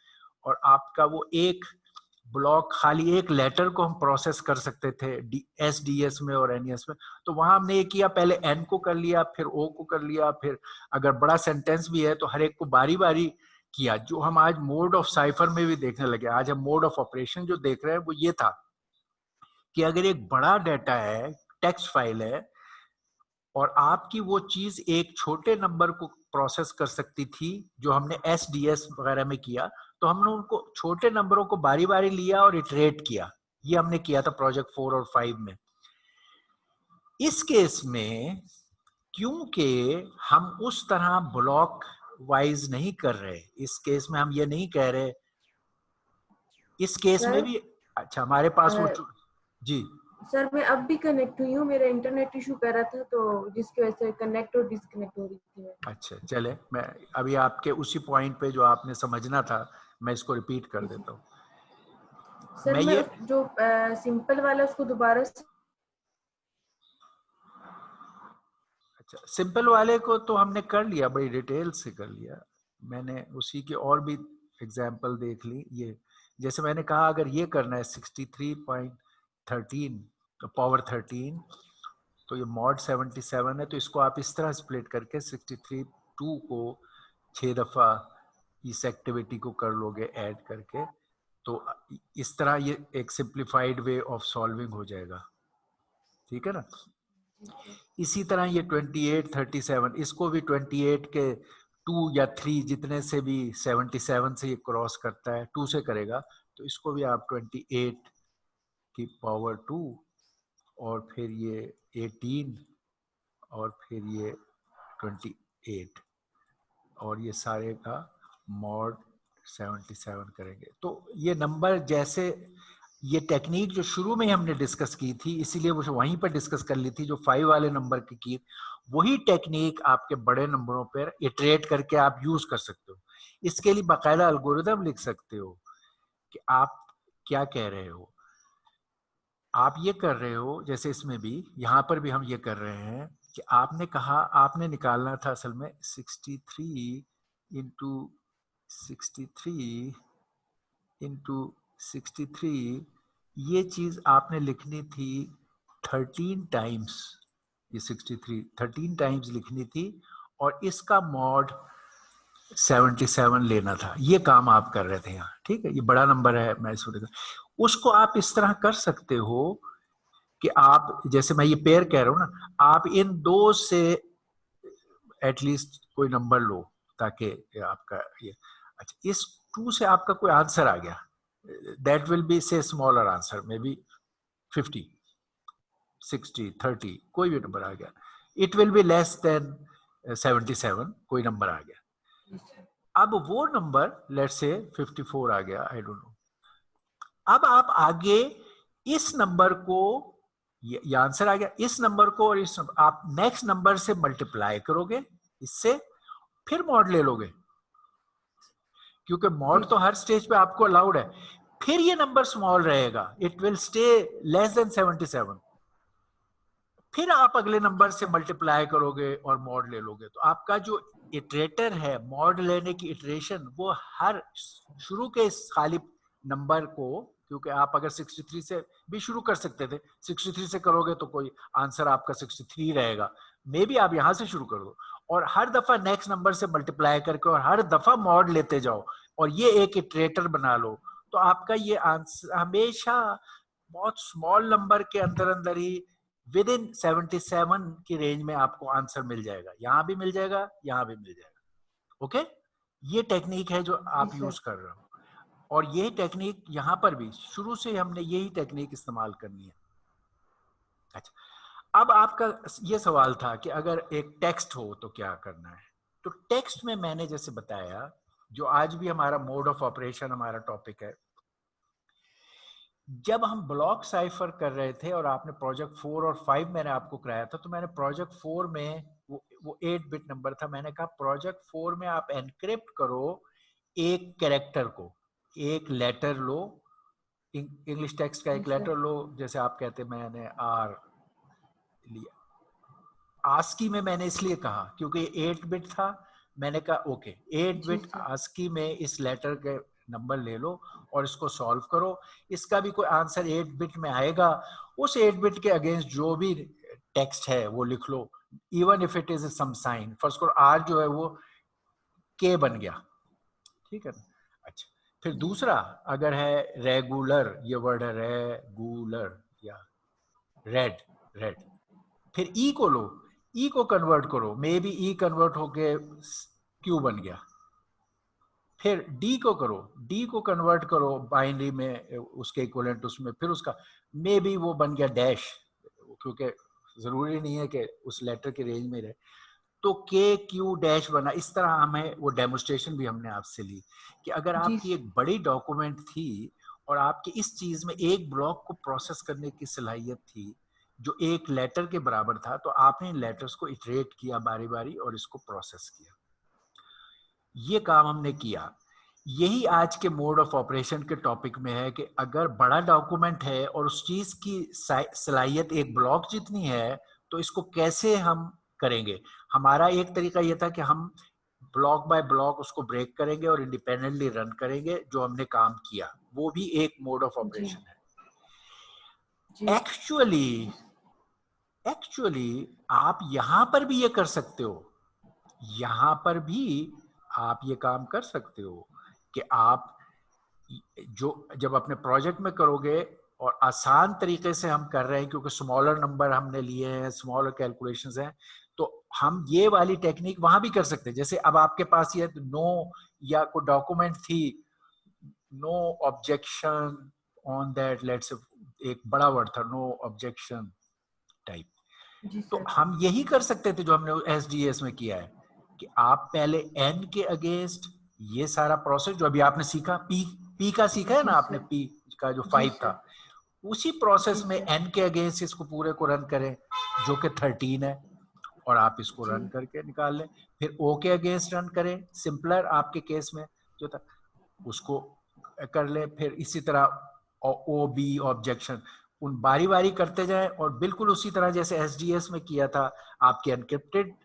और आपका वो एक ब्लॉक खाली एक लेटर को हम प्रोसेस कर सकते थे SDS में और NES में, तो वहां हमने ये किया, पहले N को कर लिया, फिर O को कर लिया, फिर अगर बड़ा सेंटेंस भी है तो हर एक को बारी बारी किया, जो हम आज मोड ऑफ साइफर में भी देखने लगे. आज हम मोड ऑफ ऑपरेशन जो देख रहे हैं वो ये था कि अगर एक बड़ा डाटा है, टेक्स्ट फाइल है, और आपकी वो चीज एक छोटे नंबर को प्रोसेस कर सकती थी जो हमने SDS वगैरह में किया, तो हमने उनको छोटे नंबरों को बारी बारी लिया और इटरेट किया. ये हमने किया था प्रोजेक्ट 4 और 5 में. इस केस में क्योंकि हम उस तरह ब्लॉक वाइज नहीं कर रहे, इस केस में हम ये नहीं कह रहे, इस केस में भी अच्छा हमारे पास वो जी सर मैं अब भी कनेक्ट हुई हूँ, मेरा इंटरनेट इशू कर रहा था तो जिसकी वजह से कनेक्ट और डिस्कनेक्ट हो रही थी. अच्छा चले, मैं अभी आपके उसी पॉइंट पे जो आपने समझना था मैं इसको रिपीट कर देता हूँ. सर मैं मैं ये जो सिंपल वाला उसको दोबारा से अच्छा सिंपल वाले को तो हमने कर लिया, बड़ी डिटेल से कर लिया मैंने, उसी के और भी एग्जाम्पल देख ली। ये जैसे मैंने कहा अगर ये करना है 63.13 तो पावर 13 तो ये मॉड 77 है, तो इसको आप इस तरह स्प्लिट करके 63 को 6 दफा इस एक्टिविटी को कर लोगे ऐड करके, तो इस तरह ये एक सिंप्लीफाइड वे ऑफ सॉल्विंग हो जाएगा। ठीक है ना। इसी तरह ये 28 37 इसको भी 28 के 2 या 3 जितने से भी 77 से ये क्रॉस करता है 2 से करेगा, तो इसको भी आप 28 की पावर 2 और फिर ये 18 और फिर ये 28 और ये सारे का मॉड 77 करेंगे। तो ये नंबर जैसे ये टेक्निक जो शुरू में हमने डिस्कस की थी, इसीलिए वो वहीं पर डिस्कस कर ली थी जो 5 वाले नंबर की, वही टेक्निक आपके बड़े नंबरों पर इटरेट करके आप यूज कर सकते हो। इसके लिए बाकायदा एल्गोरिथम लिख सकते हो कि आप क्या कह रहे हो। आप ये कर रहे हो जैसे इसमें भी, यहां पर भी हम ये कर रहे हैं कि आपने कहा आपने निकालना था असल में 63 इंटू 63 इंटू 63, ये चीज आपने लिखनी थी 13 टाइम्स, ये 63 13 टाइम्स लिखनी थी और इसका मॉड 77 लेना था। ये काम आप कर रहे थे यहाँ। ठीक है, ये बड़ा नंबर है, मैं इसको उसको आप इस तरह कर सकते हो कि आप जैसे मैं ये पेयर कह रहा हूं ना, आप इन दो से एटलीस्ट कोई नंबर लो ताकि आपका ये अच्छा इस 2 से आपका कोई आंसर आ गया, दैट विल बी से स्मॉलर आंसर, मे बी 50 60 30 कोई भी नंबर आ गया, it will be less than 77 कोई नंबर आ गया। अब वो नंबर लेट्स से 54 आ गया, आई डोंट नो। अब आप आगे इस नंबर को, ये आंसर आ गया, इस नंबर को और इस नंबर आप नेक्स्ट नंबर से मल्टीप्लाई करोगे इससे, फिर मॉड ले लोगे क्योंकि मॉड तो हर स्टेज पे आपको अलाउड है। फिर ये नंबर स्मॉल रहेगा, it will stay less than 77, फिर आप अगले नंबर से मल्टीप्लाई करोगे और मॉड ले लोगे। तो आपका जो इटरेटर है मॉड लेने की इटरेशन, वो हर शुरू के इस खाली नंबर को, क्योंकि आप अगर 63 से भी शुरू कर सकते थे, 63 से करोगे तो कोई आंसर आपका 63 रहेगा, मे बी आप यहां से शुरू कर दो और हर दफा नेक्स्ट नंबर से मल्टीप्लाई करके और हर दफा मॉड लेते जाओ और ये एक इटरेटर बना लो, तो आपका ये आंसर हमेशा बहुत स्मॉल नंबर के अंदर अंदर ही विद इन 77 की रेंज में आपको आंसर मिल जाएगा, यहां भी मिल जाएगा यहां भी मिल जाएगा। ओके, ये टेक्निक है जो आप यूज कर रहे हो और ये टेक्निक यहां पर भी शुरू से हमने यही टेक्निक इस्तेमाल करनी है। अच्छा, अब आपका ये सवाल था कि अगर एक टेक्स्ट हो तो क्या करना है। तो टेक्स्ट में मैंने जैसे बताया, जो आज भी हमारा मोड ऑफ ऑपरेशन हमारा टॉपिक है, जब हम ब्लॉक साइफर कर रहे थे और आपने प्रोजेक्ट 4 और 5 मैंने आपको कराया था, तो मैंने प्रोजेक्ट 4 में वो 8 बिट नंबर था, मैंने कहा प्रोजेक्ट 4 में आप एनक्रिप्ट करो एक कैरेक्टर को, एक लेटर लो, इंग्लिश टेक्स्ट का एक लेटर लो, जैसे आप कहते मैंने आर लिया। आस्की में मैंने इसलिए कहा क्योंकि 8 बिट था, मैंने कहा ओके 8 बिट आस्की में इस लेटर के नंबर ले लो और इसको सॉल्व करो, इसका भी कोई आंसर 8 बिट में आएगा, उस 8 बिट के अगेंस्ट जो भी टेक्स्ट है वो लिख लो, even if it is some sign. First करो आर जो है वो के बन गया, ठीक है ना। अच्छा, फिर दूसरा अगर है रेगुलर, ये वर्ड है रेगुलर या रेड रेड, फिर ई को लो, ई को कन्वर्ट करो, मे बी ई कन्वर्ट होके क्यू बन गया। फिर डी को करो, डी को कन्वर्ट करो बाइनरी में उसके इक्विवेलेंट उसमें, फिर उसका मे बी वो बन गया डैश, क्योंकि जरूरी नहीं है कि उस लेटर के रेंज में रहे, तो के क्यू डैश बना। इस तरह हमें वो डेमोस्ट्रेशन भी हमने आपसे ली कि अगर आपकी एक बड़ी डॉक्यूमेंट थी और आपकी इस चीज में एक ब्लॉक को प्रोसेस करने की सलाहियत थी जो एक लेटर के बराबर था, तो आपने इन लेटर्स को इटरेट किया बारी बारी और इसको प्रोसेस किया। ये काम हमने किया। यही आज के मोड ऑफ ऑपरेशन के टॉपिक में है कि अगर बड़ा डॉक्यूमेंट है और उस चीज की सलाहियत एक ब्लॉक जितनी है, तो इसको कैसे हम करेंगे। हमारा एक तरीका यह था कि हम ब्लॉक बाय ब्लॉक उसको ब्रेक करेंगे और इंडिपेंडेंटली रन करेंगे जो हमने काम किया, वो भी एक मोड ऑफ जी ऑपरेशन है। जी एक्चुअली आप यहां पर भी ये कर सकते हो, यहां पर भी आप ये काम कर सकते हो कि आप जो जब अपने प्रोजेक्ट में करोगे, और आसान तरीके से हम कर रहे हैं क्योंकि स्मॉलर नंबर हमने लिए हैं, स्मॉलर कैलकुलेशंस हैं, तो हम ये वाली टेक्निक वहां भी कर सकते हैं। जैसे अब आपके पास ये नो या कोई डॉक्यूमेंट थी, no objection on that, let's, एक बड़ा वर्ड था नो ऑब्जेक्शन टाइप, जी तो सर। हम यही कर सकते थे जो हमने एसडीएस में किया है कि आप पहले एन के अगेंस्ट ये सारा प्रोसेस जो अभी आपने सीखा, पी पी का सीखा है ना जी आपने, सर। पी का जो जी 5 था, सर। उसी जी प्रोसेस में सर। एन के अगेंस्ट इसको पूरे को रन करें जो कि 13 है, और आप इसको जी रन करके निकाल लें। फिर ओ के अगेंस्ट रन करें, सिंपलर आपके केस में जो था उसको कर ले। फिर इसी तरह ओ बी ऑब्जेक्शन, उन बारी बारी करते जाएं, और बिल्कुल उसी तरह जैसे एसडीएस में किया था, आपके एनक्रिप्टेड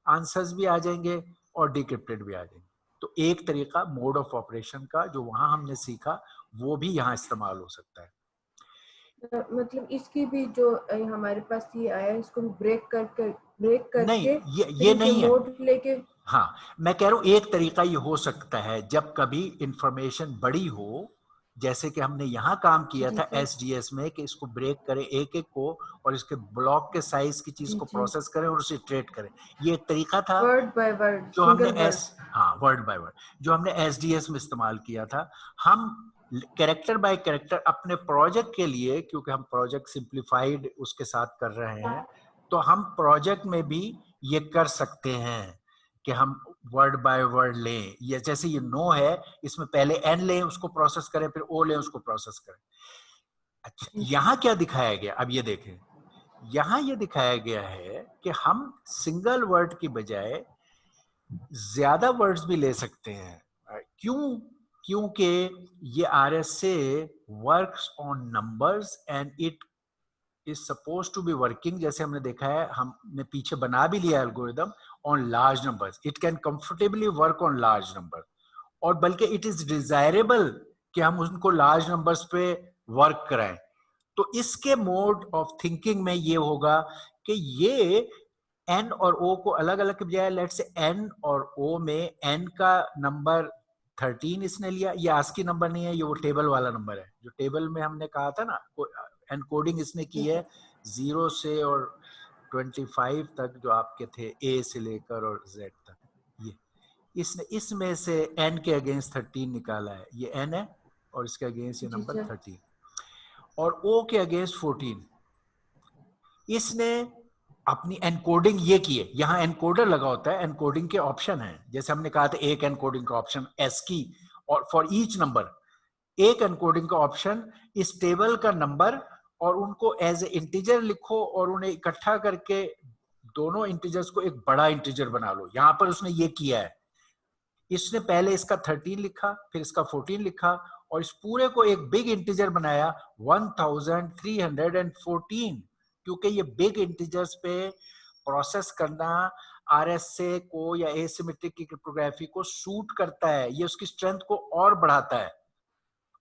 आंसर्स भी आ जाएंगे और डिक्रिप्टेड भी आ जाएंगे। तो एक तरीका मोड ऑफ ऑपरेशन का जो वहां हमने सीखा, वो भी यहाँ इस्तेमाल हो सकता है। मतलब इसकी भी जो हमारे पास ये आया है, इसको ब्रेक नहीं, करके फिर ये इनके नहीं है। मोड लेके। हाँ, मैं कह रहा हूं एक तरीका ये हो सकता है जब कभी इंफॉर्मेशन बड़ी हो, जैसे कि हमने यहाँ काम किया जी था सर। एसडीएस में, कि इसको ब्रेक करें एक एक को, और इसके ब्लॉक के साइज की चीज जी को जी। प्रोसेस करें और उसे ट्रेड करें। ये एक तरीका था वर्ड बाय वर्ड, जो हमने सिंगल वर्ड। एस हाँ, वर्ड बाय वर्ड, जो हमने एसडीएस में इस्तेमाल किया था। हम कैरेक्टर बाय कैरेक्टर अपने प्रोजेक्ट के लिए, क्योंकि हम प्रोजेक्ट सिंप्लीफाइड उसके साथ कर रहे हैं, तो हम प्रोजेक्ट में भी ये कर सकते हैं कि हम वर्ड बाय वर्ड लें। ये जैसे ये नो है, इसमें पहले एन लें उसको प्रोसेस करें, फिर ओ लें उसको प्रोसेस करें। अच्छा, जी सर। यहाँ क्या दिखाया गया, अब ये देखें, यहाँ ये दिखाया गया है कि हम सिंगल वर्ड की बजाय ज्यादा वर्ड्स भी ले सकते हैं। क्यों? क्योंकि ये RSA works on numbers and it is suppose to be working, जैसे हमने देखा है, हमने पीछे बना भी लिया algorithm, on large numbers. It can comfortably work on large number, और बल्कि इट इज डिजायरेबल कि हम उनको लार्ज नंबर्स पे वर्क कराएं। तो इसके मोड ऑफ थिंकिंग में ये होगा कि ये एन और ओ को अलग अलग के बजाय, लेट से एन और ओ में एन का नंबर 13 इसने लिया। ये आस्की नंबर नहीं है, ये वो टेबल वाला नंबर है जो टेबल में हमने कहा था ना, एनकोडिंग इसने की जी है सर। 0 से और 25 तक जो आपके थे, ए से लेकर और जेड तक। ये इसने इसमें से एन के अगेंस्ट 13 निकाला है, ये एन है, और इसके अगेंस्ट ये जी नंबर सर। 13, और ओ के अगेंस्ट 14। इसने अपनी एनकोडिंग ये की है, यहां एनकोडर लगा होता है, एनकोडिंग के ऑप्शन है, जैसे हमने कहा था एक एनकोडिंग का ऑप्शन एस की, और फॉर ईच नंबर एक एनकोडिंग का ऑप्शन, इस टेबल का नंबर और उनको एज ए इंटीजर लिखो, और उन्हें इकट्ठा करके दोनों इंटीजर्स को एक बड़ा इंटीजर बना लो। यहां पर उसने ये किया है, इसने पहले इसका 13 लिखा, फिर इसका 14 लिखा, और इस पूरे को एक बिग इंटीजर बनाया 1314, क्योंकि ये बिग इंटीजर्स पे प्रोसेस करना आरएसए को या एसिमेट्रिक की क्रिप्टोग्राफी को सूट करता है, ये उसकी स्ट्रेंथ को और बढ़ाता है।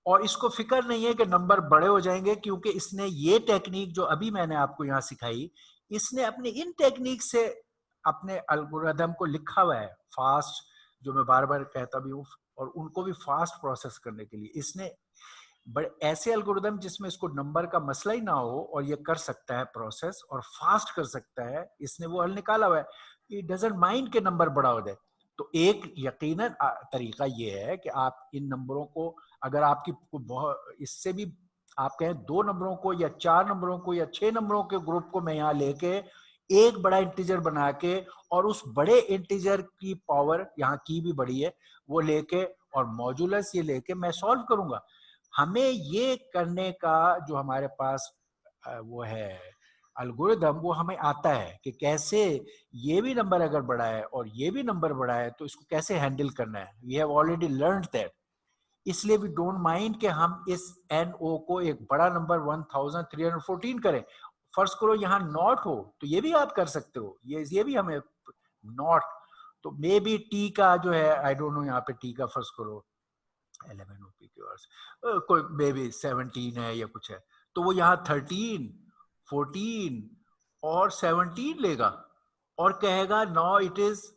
और इसको फिक्र नहीं है कि नंबर बड़े हो जाएंगे, क्योंकि इसने ये टेक्निक जो अभी मैंने आपको यहां सिखाई, इसने अपने इन टेक्निक से अपने एल्गोरिथम को लिखा हुआ है फास्ट, जो मैं बार बार कहता भी हूँ, और उनको भी फास्ट प्रोसेस करने के लिए इसने बड़े ऐसे एल्गोरिथम जिसमें इसको नंबर का मसला ही ना हो, और ये कर सकता है प्रोसेस और फास्ट कर सकता है, इसने वो हल निकाला हुआ है। इट डजंट माइंड के नंबर बड़ा हो जाए। तो एक यकीनन तरीका ये है कि आप इन नंबरों को, अगर आपकी बहुत, इससे भी आप कहें 2 नंबरों को या 4 नंबरों को या 6 नंबरों के ग्रुप को मैं यहाँ लेके एक बड़ा इंटीजर बना के, और उस बड़े इंटीजर की पावर यहाँ की भी बड़ी है, वो लेके और मॉड्यूलस ये लेके मैं सॉल्व करूंगा। हमें ये करने का जो हमारे पास वो है एल्गोरिदम, वो हमें आता है कि कैसे ये भी नंबर अगर बड़ा है और ये भी नंबर बड़ा है तो इसको कैसे हैंडल करना है। We have already learned that. इसलिए वी डोंट माइंड कि हम इस NO को एक बड़ा नंबर 1314 करें। फर्स्ट करो यहाँ नॉट हो तो ये भी आप कर सकते हो, ये भी हमें नॉट, तो मे बी टी का जो है आई डोंट नो, यहाँ पे टी का फर्स्ट करो 11 OP के वर्स कोई मे बी 17 है या कुछ है, तो वो यहाँ 13, 14 और 17 लेगा और कहेगा नाउ इट इज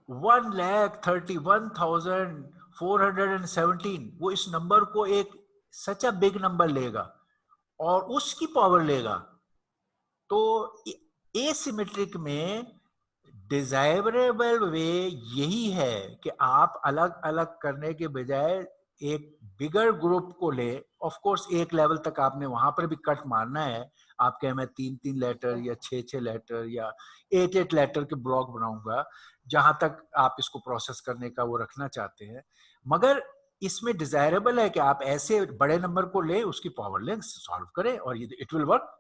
1,31,417। वो इस नंबर को एक सच अ बिग नंबर लेगा और उसकी पावर लेगा। तो एसिमेट्रिक में डिजायरेबल वे यही है कि आप अलग अलग करने के बजाय एक बिगर ग्रुप को ले। ऑफ कोर्स एक लेवल तक आपने वहां पर भी कट मारना है, आप कहें मैं 3-3 लेटर या 6-6 लेटर या 8-8 लेटर के ब्लॉक बनाऊंगा, जहां तक आप इसको प्रोसेस करने का वो रखना चाहते हैं। मगर इसमें डिजायरेबल है कि आप ऐसे बड़े नंबर को ले, उसकी पावर लें, सॉल्व करें और ये इट विल वर्क।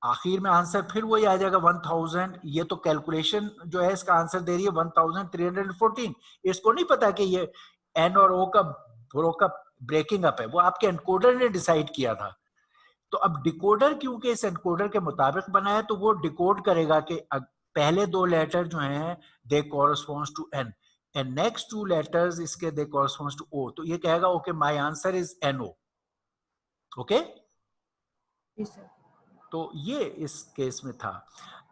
आखिर में आंसर फिर वही आ जाएगा 1000। ये तो कैलकुलेशन जो है इसका आंसर दे रही है 1314। इसको नहीं पता कि ये एन और ओ का ब्रेकिंग अप है, वो आपके एनकोडर ने डिसाइड किया था। तो अब डिकोडर क्योंकि इस एनकोडर के मुताबिक बना है, तो वो डिकोड करेगा कि पहले दो लेटर जो हैं they corresponds to N and next two letters इसके दे कॉरस्पॉन्ड्स टू ओ। तो ये कहेगा okay my answer is NO। Okay, तो ये इस केस में था।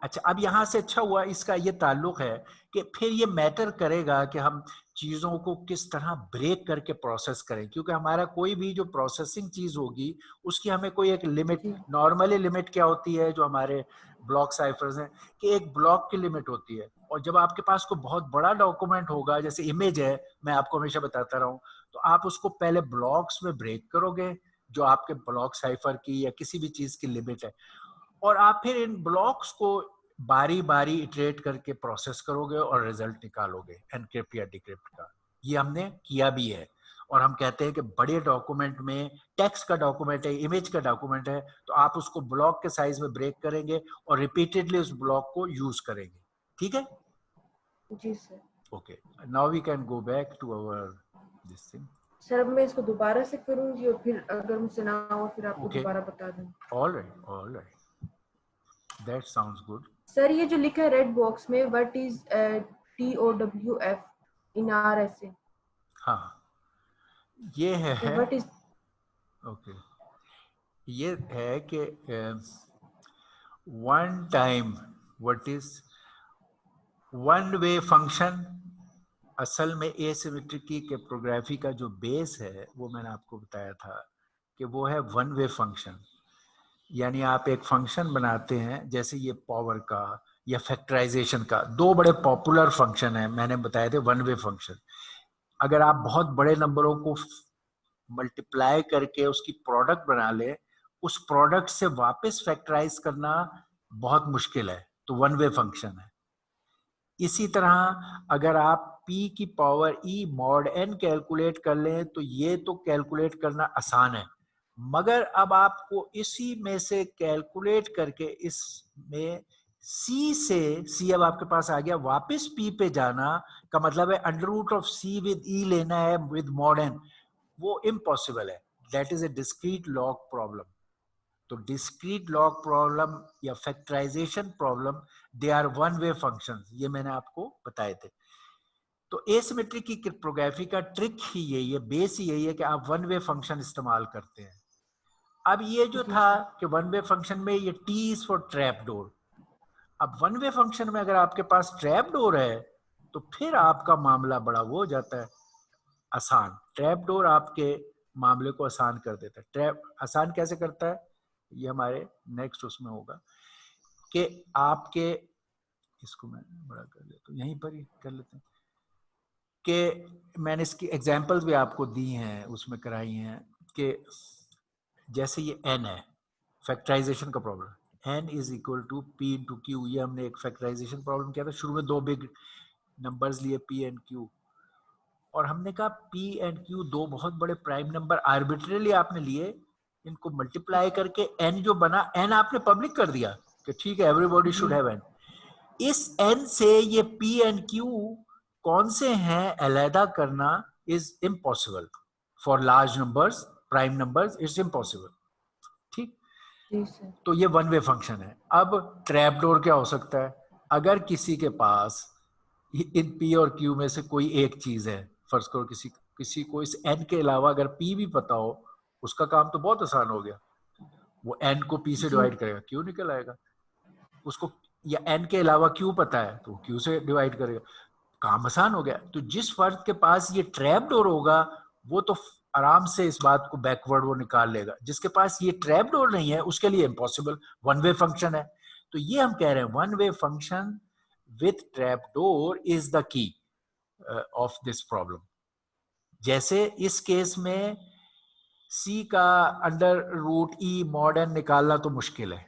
अच्छा, अब यहां से अच्छा हुआ इसका ये ताल्लुक है कि फिर ये मैटर करेगा कि हम चीजों को किस तरह ब्रेक करके प्रोसेस करें, क्योंकि हमारा कोई भी जो प्रोसेसिंग चीज होगी उसकी हमें कोई एक लिमिट, नॉर्मली लिमिट क्या होती है जो हमारे ब्लॉक साइफर्स हैं कि एक ब्लॉक की लिमिट होती है। और जब आपके पास कोई बहुत बड़ा डॉक्यूमेंट होगा, जैसे इमेज है, मैं आपको हमेशा बताता रहा हूं, तो आप उसको पहले ब्लॉक्स में ब्रेक करोगे जो आपके ब्लॉक साइफर की या किसी भी चीज की लिमिट है, और आप फिर इन ब्लॉक्स को बारी बारी इटरेट करके प्रोसेस करोगे और रिजल्ट निकालोगे एनक्रिप्ट या डिक्रिप्ट का। ये हमने किया भी है। और हम कहते हैं कि बड़े डॉक्यूमेंट में, टेक्स्ट का डॉक्यूमेंट है, इमेज का डॉक्यूमेंट है, तो आप उसको ब्लॉक के साइज में ब्रेक करेंगे और रिपीटेडली उस ब्लॉक को यूज करेंगे। ठीक है जी sir. Okay, now we can go back to our this thing. Sir अब मैं इसको दोबारा से करूंगी और फिर अगर मुझसे ना हो फिर आपको दोबारा बता दूं। Alright, that sounds good. Sir ये जो लिखा है रेड बॉक्स में what is TOWF in RSA, हाँ, ये है व्हाट इज ओके, ये है कि one time what is one way function. असल में एसिमेट्रिक की क्रिप्टोग्राफी का जो बेस है वो मैंने आपको बताया था कि वो है वन वे फंक्शन। यानी आप एक फंक्शन बनाते हैं, जैसे ये पावर का या फैक्टराइजेशन का, दो बड़े पॉपुलर फंक्शन है मैंने बताए थे वन वे फंक्शन। अगर आप बहुत बड़े नंबरों को मल्टीप्लाई करके उसकी प्रोडक्ट बना ले, उस प्रोडक्ट से वापस फैक्टराइज करना बहुत मुश्किल है, तो वन वे फंक्शन है। इसी तरह अगर आप p की power e mod n calculate कर लें तो ये तो कैलकुलेट करना आसान है, मगर अब आपको इसी में से कैलकुलेट करके इसमें c अब आपके पास आ गया, वापस p पे जाना का मतलब है under root of c with e लेना है विद मॉड n, वो इम्पॉसिबल है। That is a discrete log problem. तो डिस्क्रीट लॉग प्रॉब्लम या factorization problem, they are one way functions, ये मैंने आपको बताए थे। तो एसिमेट्रिक की क्रिप्टोग्राफी का ट्रिक ही यही है, बेस ही यही है कि आप वन वे फंक्शन इस्तेमाल करते हैं। अब ये जो था कि वन वे फंक्शन में ये T is for trap door. अब वन वे फंक्शन में अगर आपके पास ट्रैप डोर है तो फिर आपका मामला बड़ा वो हो जाता है आसान। ट्रैप डोर आपके मामले को आसान कर देता है। ट्रैप आसान कैसे करता है, ये हमारे नेक्स्ट उसमें होगा कि आपके, इसको मैं बड़ा कर लेता हूँ, यहीं पर ही कर लेते हैं कि मैंने इसकी एग्जांपल्स भी आपको दी हैं, उसमें कराई हैं कि जैसे ये n है, फैक्टराइजेशन का problem, n is equal to p into q. ये हमने एक फैक्टराइजेशन प्रॉब्लम किया था, शुरू में दो बिग नंबर्स लिए p एंड q, और हमने कहा p एंड q दो बहुत बड़े प्राइम नंबर आर्बिट्रेरली आपने लिए, इनको मल्टीप्लाई करके n जो बना, n आपने पब्लिक कर दिया कि ठीक है एवरीबॉडी शुड हैव n। इस n से ये p and q कौन से हैं अलहदा करना is impossible for large numbers, prime numbers it's impossible. ठीक, जी सर। तो ये वन वे फंक्शन है। अब ट्रैप डोर क्या हो सकता है? अगर किसी के पास इन पी और क्यू में से कोई एक चीज है, फर्ज करो किसी को इस एन के अलावा अगर पी भी पता हो, उसका काम तो बहुत आसान हो गया। वो एन को पी से जी डिवाइड करेगा, क्यू निकल आएगा। उसको या एन के अलावा क्यू पता है तो क्यू से डिवाइड करेगा, काम आसान हो गया। तो जिस फर्द के पास ये ट्रैप डोर होगा वो तो आराम से इस बात को बैकवर्ड वो निकाल लेगा। जिसके पास ये ट्रैप डोर नहीं है उसके लिए इम्पॉसिबल, वन वे फंक्शन है। तो ये हम कह रहे हैं one way function with trap door is the key of this problem. जैसे इस केस में सी का अंडर रूट ई मॉडर्न निकालना तो मुश्किल है,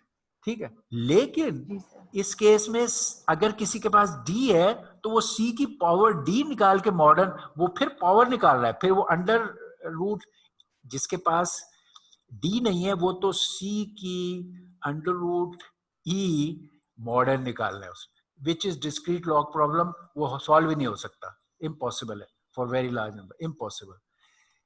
ठीक है, लेकिन जी सर। इस केस में अगर किसी के पास डी है तो वो सी की पावर डी निकाल के मॉडर्न वो फिर पावर निकाल रहा है, फिर वो अंडर रूट, जिसके पास डी नहीं है वो तो सी की अंडर रूट ई मॉडर्न निकालना है उसमें, which is discrete log problem, वो सॉल्व ही नहीं हो सकता, इम्पॉसिबल है for very large number, impossible.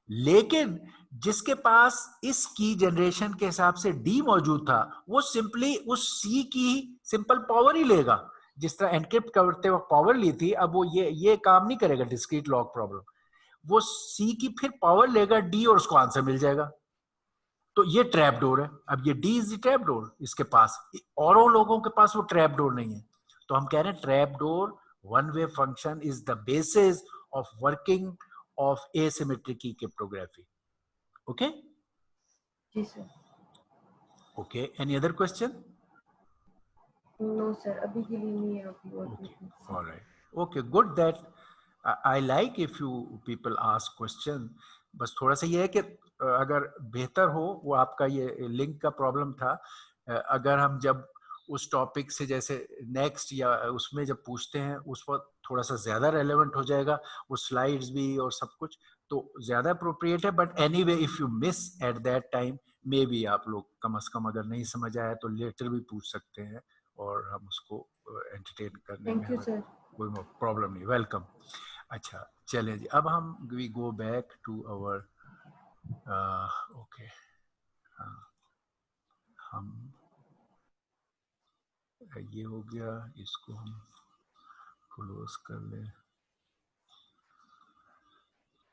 लेकिन जिसके पास इस की जनरेशन के हिसाब से डी मौजूद था वो सिंपली उस सी की सिंपल पावर ही लेगा, जिस तरह एनक्रिप्ट करते वक्त पावर ली थी, अब वो ये काम नहीं करेगा डिस्क्रीट लॉग प्रॉब्लम, वो सी की फिर पावर लेगा डी और उसको आंसर मिल जाएगा। तो ये ट्रैप डोर है। अब ये D is the trap door इसके पास, औरों लोगों के पास वो ट्रैप डोर नहीं है। तो हम कह रहे हैं trap door one way function is the basis of working of asymmetric cryptography. Okay? जी सर। Okay. Any other question? No sir, अभी के लिए नहीं है। अभी और Okay. पूछना All right. Okay. Good that I like if you people ask question. बस थोड़ा सा ये है कि अगर बेहतर हो, वो आपका ये लिंक का प्रॉब्लम था, अगर हम जब उस टॉपिक से जैसे नेक्स्ट या उसमें जब पूछते हैं उस वक्त थोड़ा सा ज्यादा रेलेवेंट हो जाएगा, वो स्लाइड्स भी और सब कुछ तो ज्यादा अप्रोप्रिएट है। But anyway if you miss at that time may be आप लोग कम से कम अगर नहीं समझ आया तो लेटर भी पूछ सकते हैं और हम उसको एंटरटेन करने में थैंक यू हमें सर। कोई प्रॉब्लम नहीं। वेलकम। अच्छा चलें जी, अब हम we go back to our okay, हम ये हो गया, इसको हम क्लोज कर ले।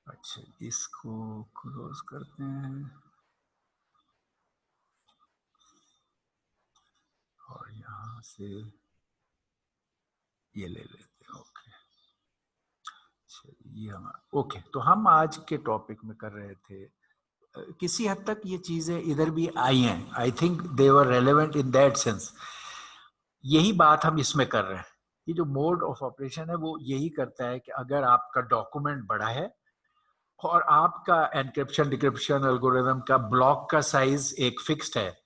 अच्छा इसको क्लोज करते हैं और यहाँ से ये ले लेते हैं। ओके ये हमारा ओके। तो हम आज के टॉपिक में कर रहे थे, किसी हद तक ये चीजें इधर भी आई हैं, I think they were relevant in that sense. यही बात हम इसमें कर रहे हैं। ये जो मोड ऑफ ऑपरेशन है वो यही करता है कि अगर आपका डॉक्यूमेंट बड़ा है और आपका एनक्रिप्शन डिक्रिप्शन एल्गोरिथम का ब्लॉक का साइज एक फिक्स्ड है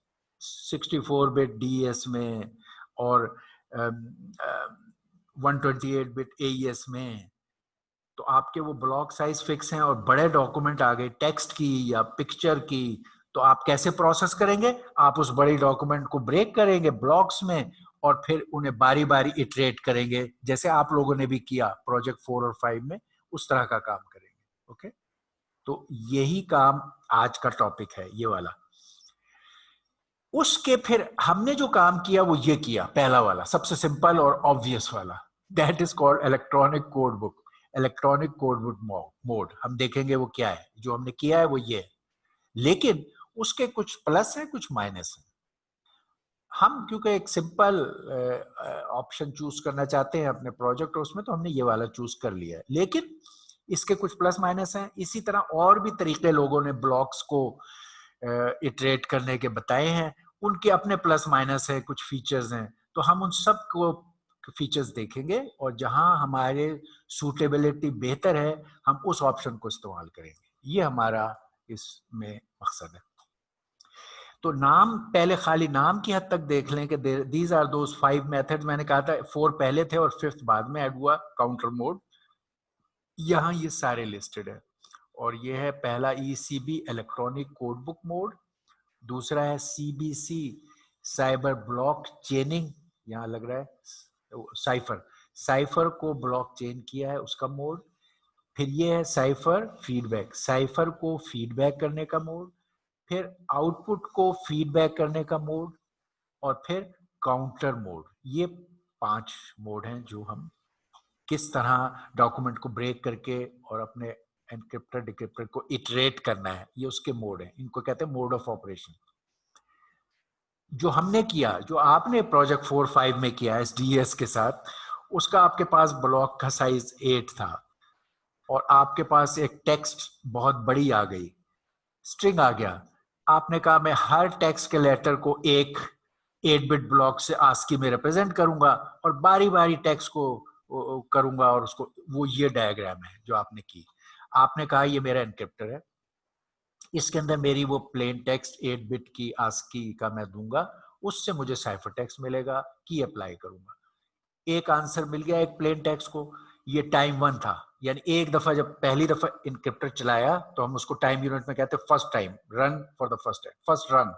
64 बिट डीएस में और 128 बिट एईएस में, तो आपके वो ब्लॉक साइज फिक्स हैं और बड़े डॉक्यूमेंट आ गए टेक्स्ट की या पिक्चर की, तो आप कैसे प्रोसेस करेंगे? आप उस बड़ी डॉक्यूमेंट को ब्रेक करेंगे ब्लॉक्स में और फिर उन्हें बारी बारी इटरेट करेंगे, जैसे आप लोगों ने भी किया प्रोजेक्ट 4 और 5 में, उस तरह का काम करेंगे। ओके, तो यही काम आज का टॉपिक है ये वाला। उसके फिर हमने जो काम किया वो ये किया, पहला वाला सबसे सिंपल और ऑब्वियस वाला, that is called electronic code book. Electronic code book mode हम देखेंगे वो क्या है। जो हमने किया है वो ये है, लेकिन उसके कुछ प्लस है कुछ माइनस है। हम क्योंकि एक सिंपल ऑप्शन चूज करना चाहते हैं अपने प्रोजेक्ट और उसमें, तो हमने ये वाला चूज कर लिया है, लेकिन इसके कुछ प्लस माइनस हैं। इसी तरह और भी तरीके लोगों ने ब्लॉक्स को इटरेट करने के बताए हैं, उनके अपने प्लस माइनस है, कुछ फीचर्स हैं, तो हम उन सब को फीचर्स देखेंगे और जहां हमारे सूटेबिलिटी बेहतर है हम उस ऑप्शन को इस्तेमाल करेंगे। ये हमारा इसमें मकसद है। तो नाम पहले खाली नाम की हद तक देख लें कि दीज आर दोज 5 मेथड्स। मैंने कहा था 4 पहले थे और 5th बाद में ऐड हुआ, काउंटर मोड। यहाँ ये सारे लिस्टेड है और ये है पहला ECB electronic code book mode, दूसरा है CBC साइबर ब्लॉक चेनिंग, यहाँ लग रहा है साइफर, साइफर को ब्लॉक चेन किया है उसका मोड। फिर ये है साइफर फीडबैक, साइफर को फीडबैक करने का मोड, फिर आउटपुट को फीडबैक करने का मोड, और फिर काउंटर मोड। ये 5 मोड हैं जो हम किस तरह डॉक्यूमेंट को ब्रेक करके और अपने एनक्रिप्टर डिक्रिप्टर को इटरेट करना है, ये उसके मोड हैं। इनको कहते हैं मोड ऑफ ऑपरेशन। जो हमने किया, जो आपने प्रोजेक्ट 4-5 में किया एसडीएस के साथ, उसका आपके पास ब्लॉक का साइज 8 था और आपके पास एक टेक्स्ट बहुत बड़ी आ गई, स्ट्रिंग आ गया। आपने कहा मैं हर टेक्स्ट के लेटर को एक 8 बिट ब्लॉक से आस्की में रिप्रेजेंट करूंगा और बारी बारी टेक्स्ट को करूंगा, और उसको वो ये डायग्राम है जो आपने की। आपने कहा ये मेरा एनक्रिप्टर है, इसके अंदर मेरी वो प्लेन टेक्स्ट 8 बिट की आस्की का मैं दूंगा, उससे मुझे साइफर टेक्स्ट मिलेगा, की अप्लाई करूंगा। एक आंसर मिल गया एक प्लेन टेक्स्ट को, ये टाइम 1 था। यानी एक दफा जब पहली दफा इनक्रिप्टर चलाया तो हम उसको टाइम यूनिट में कहते हैं first time, run for the first time, first run.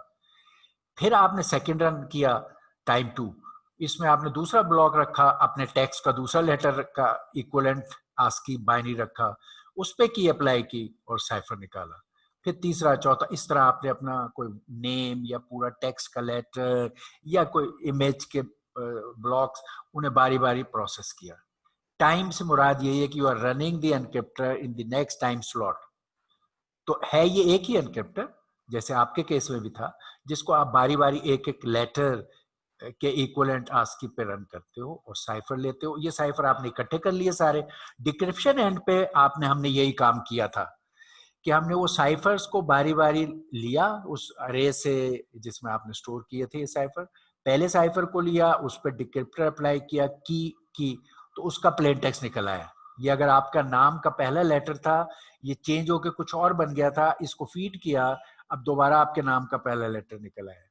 फिर आपने सेकंड रन किया टाइम 2, इसमें आपने दूसरा ब्लॉक रखा, अपने टेक्स्ट का दूसरा लेटर का इक्विवेलेंट आस्की बाइनरी रखा, उस पे की अप्लाई की और साइफर निकाला। फिर तीसरा चौथा, इस तरह आपने अपना कोई नेम या पूरा टेक्स्ट का लेटर या कोई इमेज के ब्लॉक्स, उन्हें बारी बारी प्रोसेस किया। टाइम से मुराद यही है कि you are running the encryptor in the next time slot. तो है ये एक ही एनक्रिप्टर, जैसे आपके केस में भी था, जिसको आप बारी बारी एक एक लेटर के इक्विवेलेंट आस्की पे रन करते हो और साइफर लेते हो। ये साइफर आपने इकट्ठे कर लिए सारे। डिक्रिप्शन एंड पे आपने हमने यही काम किया था कि हमने वो साइफर्स को बारी बारी लिया उस अरे से जिसमें आपने स्टोर किए थे ये साइफर। पहले साइफर को लिया, उस पर डिक्रिप्टर अप्लाई किया, की तो उसका प्लेन टेक्स्ट निकल आया। ये अगर आपका नाम का पहला लेटर था, ये चेंज होकर कुछ और बन गया था, इसको फीड किया, अब दोबारा आपके नाम का पहला लेटर निकल आया।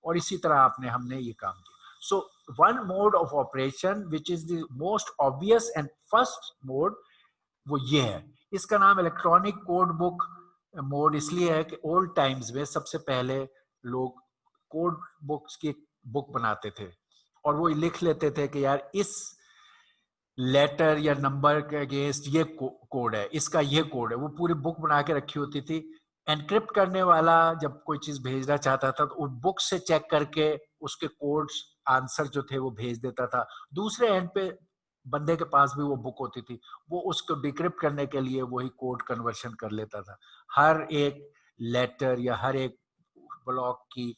और इसी तरह हमने ये काम किया। So one mod of operation which is the most obvious and first mode, वो ये है। इसका नाम इलेक्ट्रॉनिक कोड बुक मोड इसलिए है कि ओल्ड टाइम्स में सबसे पहले लोग कोड बुक्स की बुक बनाते थे और वो लिख लेते थे कि यार इस लेटर या नंबर के अगेंस्ट ये कोड है, इसका ये कोड है। वो पूरी बुक बना के रखी होती थी। एनक्रिप्ट करने वाला जब कोई चीज भेजना चाहता था तो उस बुक से चेक करके उसके कोड्स आंसर जो थे वो भेज देता था। दूसरे एंड पे बंदे के पास भी वो बुक होती थी, वो उसको डिक्रिप्ट करने के लिए वही कोड कन्वर्शन कर लेता था। हर एक लेटर या हर एक ब्लॉक की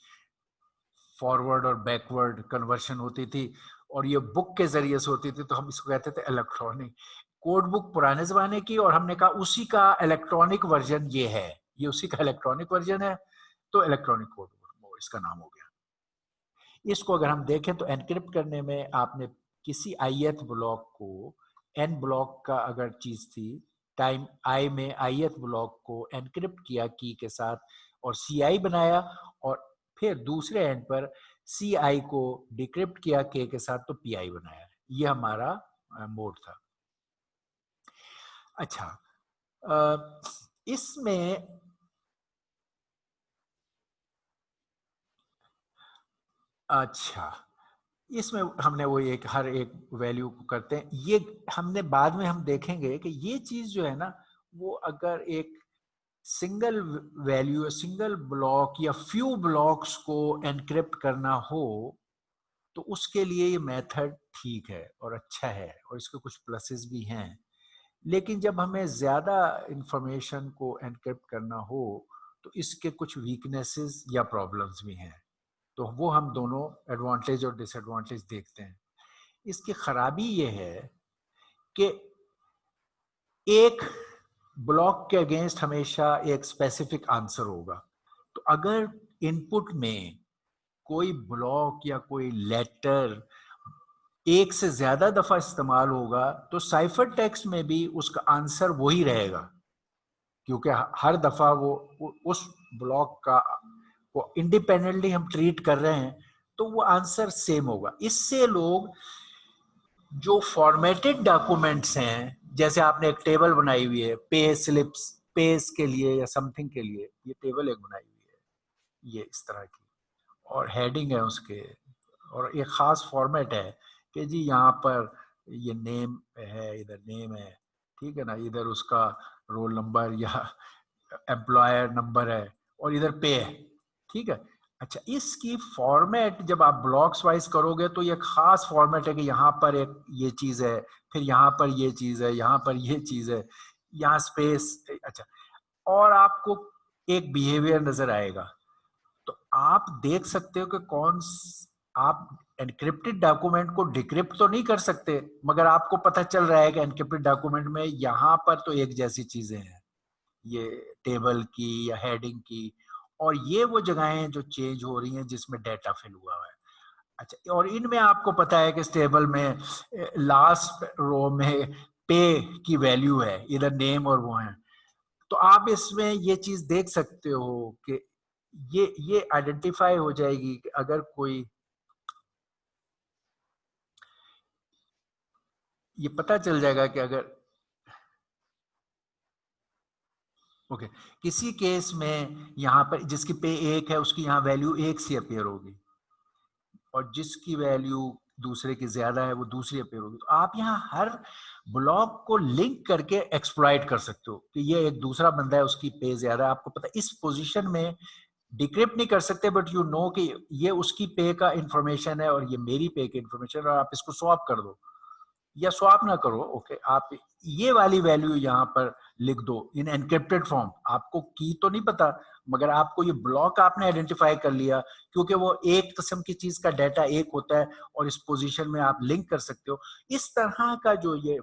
फॉरवर्ड और बैकवर्ड कन्वर्शन होती थी और ये बुक के जरिए से होती थी। तो हम इसको कहते थे इलेक्ट्रॉनिक कोड बुक पुराने जमाने की, और हमने कहा उसी का इलेक्ट्रॉनिक वर्जन ये है, ये उसी का इलेक्ट्रॉनिक वर्जन है, तो इलेक्ट्रॉनिक कोड बुक इसका नाम हो गया। इसको अगर हम देखें तो एनक्रिप्ट करने में आपने किसी ith ब्लॉक को n ब्लॉक का अगर चीज थी, टाइम i में ith ब्लॉक को एनक्रिप्ट किया की के साथ और ci बनाया, और फिर दूसरे एंड पर ci को डिक्रिप्ट किया k के साथ तो pi बनाया। ये हमारा मोड था। अच्छा, इसमें अच्छा इसमें हमने वो एक हर एक वैल्यू को करते हैं। ये हमने बाद में हम देखेंगे कि ये चीज जो है ना, वो अगर एक सिंगल वैल्यू, सिंगल ब्लॉक या फ्यू ब्लॉक्स को एनक्रिप्ट करना हो तो उसके लिए ये मेथड ठीक है और अच्छा है और इसके कुछ प्लसेस भी हैं। लेकिन जब हमें ज्यादा इंफॉर्मेशन को एनक्रिप्ट करना हो तो इसके कुछ वीकनेसेस या प्रॉब्लम्स भी हैं। तो वो हम दोनों एडवांटेज और डिसएडवांटेज देखते हैं। इसकी खराबी ये है कि एक ब्लॉक के अगेंस्ट हमेशा एक स्पेसिफिक आंसर होगा। तो अगर इनपुट में कोई ब्लॉक या कोई लेटर एक से ज्यादा दफा इस्तेमाल होगा तो साइफर टेक्स्ट में भी उसका आंसर वही रहेगा, क्योंकि हर दफा वो उस ब्लॉक का को इंडिपेंडेंटली हम ट्रीट कर रहे हैं, तो वो आंसर सेम होगा। इससे लोग जो फॉर्मेटेड डॉक्यूमेंट्स हैं, जैसे आपने एक टेबल बनाई हुई है पे स्लिप्स, पेज के लिए या समथिंग के लिए, ये टेबल एक बनाई हुई है ये इस तरह की, और हेडिंग है उसके, और एक खास फॉर्मेट है कि जी यहाँ पर ये नेम है, इधर नेम है, ठीक है ना, इधर उसका रोल नंबर या एम्प्लॉयर नंबर है और इधर पे है, ठीक है। अच्छा, इसकी फॉर्मेट जब आप ब्लॉक्स वाइज करोगे तो ये खास फॉर्मेट है कि यहाँ पर एक ये चीज है, फिर यहाँ पर ये चीज है, यहाँ पर ये चीज है, यहाँ स्पेस। अच्छा, और आपको एक बिहेवियर नजर आएगा, तो आप देख सकते हो कि आप एनक्रिप्टेड डॉक्यूमेंट को डिक्रिप्ट तो नहीं कर सकते, मगर आपको पता चल रहा है कि एनक्रिप्टेड डॉक्यूमेंट में यहाँ पर तो एक जैसी चीजें हैं, ये टेबल की या हेडिंग की, और ये वो जगहें जो चेंज हो रही हैं जिसमें डाटा फिल हुआ है। अच्छा, और इनमें आपको पता है कि इस टेबल में लास्ट रो में पे की वैल्यू है, इधर नेम और वो है, तो आप इसमें ये चीज देख सकते हो कि ये आइडेंटिफाई हो जाएगी कि अगर कोई, ये पता चल जाएगा कि अगर ओके किसी केस में यहाँ पर जिसकी पे 1 है उसकी यहाँ वैल्यू 1 सी अपेयर होगी, और जिसकी वैल्यू दूसरे की ज्यादा है वो दूसरी अपेयर होगी। तो आप यहाँ हर ब्लॉक को लिंक करके एक्सप्लॉइट कर सकते हो कि ये एक दूसरा बंदा है, उसकी पे ज्यादा है, आपको पता है इस पोजीशन में डिक्रिप्ट नहीं कर सकते, बट यू नो कि ये उसकी पे का इंफॉर्मेशन है और ये मेरी पे की इंफॉर्मेशन है, और आप इसको स्वैप कर दो या स्वैप ना करो, ओके, आप ये वाली वैल्यू यहाँ पर लिख दो इन एनक्रिप्टेड फॉर्म। आपको की तो नहीं पता, मगर आपको ये ब्लॉक आपने आइडेंटिफाई कर लिया, क्योंकि वो एक किस्म की चीज का डाटा एक होता है और इस पोजीशन में आप लिंक कर सकते हो। इस तरह का जो ये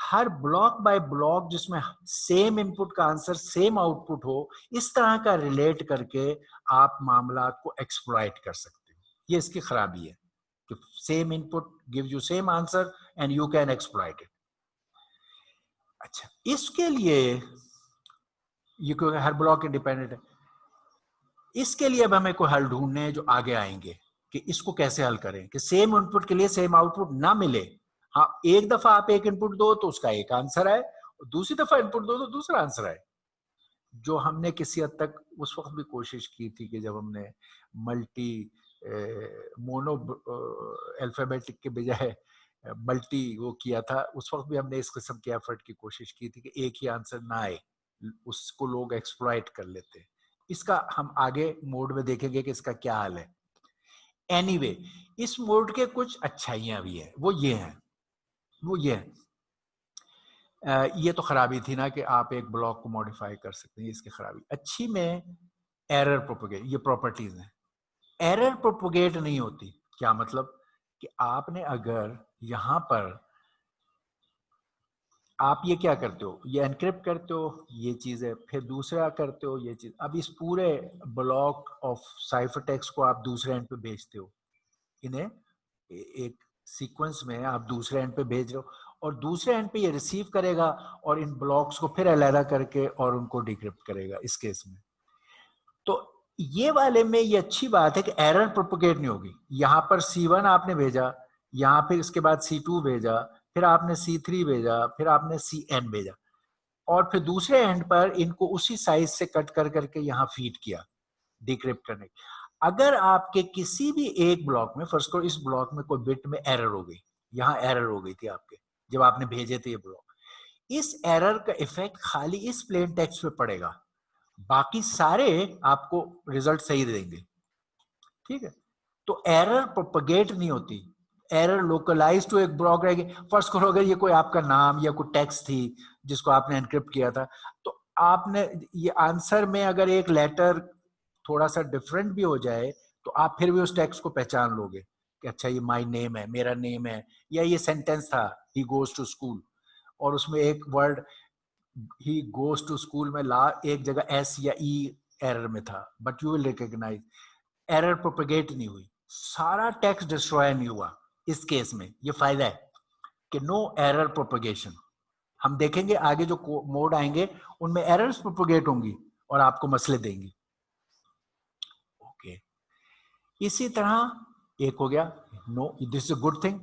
हर ब्लॉक बाय ब्लॉक जिसमें सेम इनपुट का आंसर सेम आउटपुट हो, इस तरह का रिलेट करके आप मामला को एक्सप्लॉइट कर सकते हो। ये इसकी खराबी है कि same input give you same answer and you can exploit it. अच्छा, इसके लिए ये क्योंकि हर ब्लॉक इंडिपेंडेंट है, इसके लिए अब हमें कोई हल ढूंढने हैं जो आगे आएंगे कि इसको कैसे हल करें कि सेम इनपुट के लिए सेम आउटपुट ना मिले। हाँ, एक दफा आप एक इनपुट दो तो उसका एक आंसर है, और दूसरी दफा इनपुट दो तो दूसरा आंसर है। जो हमने किसी हद तक उस वक्त भी कोशिश की थी कि जब हमने मल्टी मोनो अल्फाबेटिक के बजाय मल्टी वो किया था, उस वक्त भी हमने इस किस्म के एफर्ट की कोशिश की थी कि एक ही आंसर ना आए, उसको लोग एक्सप्लॉइट कर लेते। इसका हम आगे मोड में देखेंगे कि इसका क्या हाल है। एनीवे, इस मोड के कुछ अच्छाइयां भी है, वो ये हैं, वो ये है, ये तो खराबी थी ना कि आप एक ब्लॉक को मॉडिफाई कर सकते हैं, इसकी खराबी। अच्छी में एरर प्रोपोगेट, ये प्रॉपर्टीज हैं, एरर प्रोपोगेट नहीं होती। क्या मतलब कि आपने अगर यहां पर आप ये क्या करते हो, ये एनक्रिप्ट करते हो, ये चीज है, फिर दूसरा करते हो ये चीज, अब इस पूरे ब्लॉक ऑफ साइफर टेक्स्ट को आप दूसरे एंड पे भेजते हो, इन्हें एक सीक्वेंस में आप दूसरे एंड पे भेज रहे हो, और दूसरे एंड पे ये रिसीव करेगा और इन ब्लॉक्स को फिर अलहदा करके और उनको डिक्रिप्ट करेगा इस केस में। तो ये वाले में ये अच्छी बात है कि एरर प्रोपोगेट नहीं होगी। यहां पर C1 आपने भेजा, यहां फिर इसके बाद C2 भेजा, फिर आपने C3 भेजा, फिर आपने CN भेजा, और फिर दूसरे एंड पर इनको उसी साइज से कट कर करके यहाँ फीड किया डिक्रिप्ट करने। अगर आपके किसी भी एक ब्लॉक में, फर्स्ट को इस ब्लॉक में कोई बिट में एरर हो गई, यहाँ एरर हो गई थी आपके जब आपने भेजे थे ये ब्लॉक, इस एरर का इफेक्ट खाली इस प्लेन टेक्स्ट पे पड़ेगा, बाकी सारे आपको रिजल्ट सही देंगे, ठीक है। तो एरर प्रोपगेट नहीं होती, एरर लोकलाइज टू एक ब्लॉक रहेगी। फर्स्ट करो अगर ये कोई आपका नाम या कोई टेक्स्ट थी जिसको आपने एनक्रिप्ट किया था, तो आपने ये आंसर में अगर एक लेटर थोड़ा सा डिफरेंट भी हो जाए तो आप फिर भी उस टेक्स्ट को पहचान लोगे कि अच्छा ये माय नेम है, मेरा नेम है, या ये सेंटेंस था ही गोज टू स्कूल, और उसमें एक वर्ड ही गोज टू स्कूल में ला एक जगह एस या ई एरर में था, but you will recognize error propagate नहीं हुई, सारा टेक्स्ट डिस्ट्रॉय नहीं हुआ। इस केस में ये फायदा है कि नो एरर प्रोपेगेशन। हम देखेंगे आगे जो मोड आएंगे उनमें एरर्स प्रोपेगेट होंगी और आपको मसले देंगी। ओके, इसी तरह एक हो गया, no this is a good thing,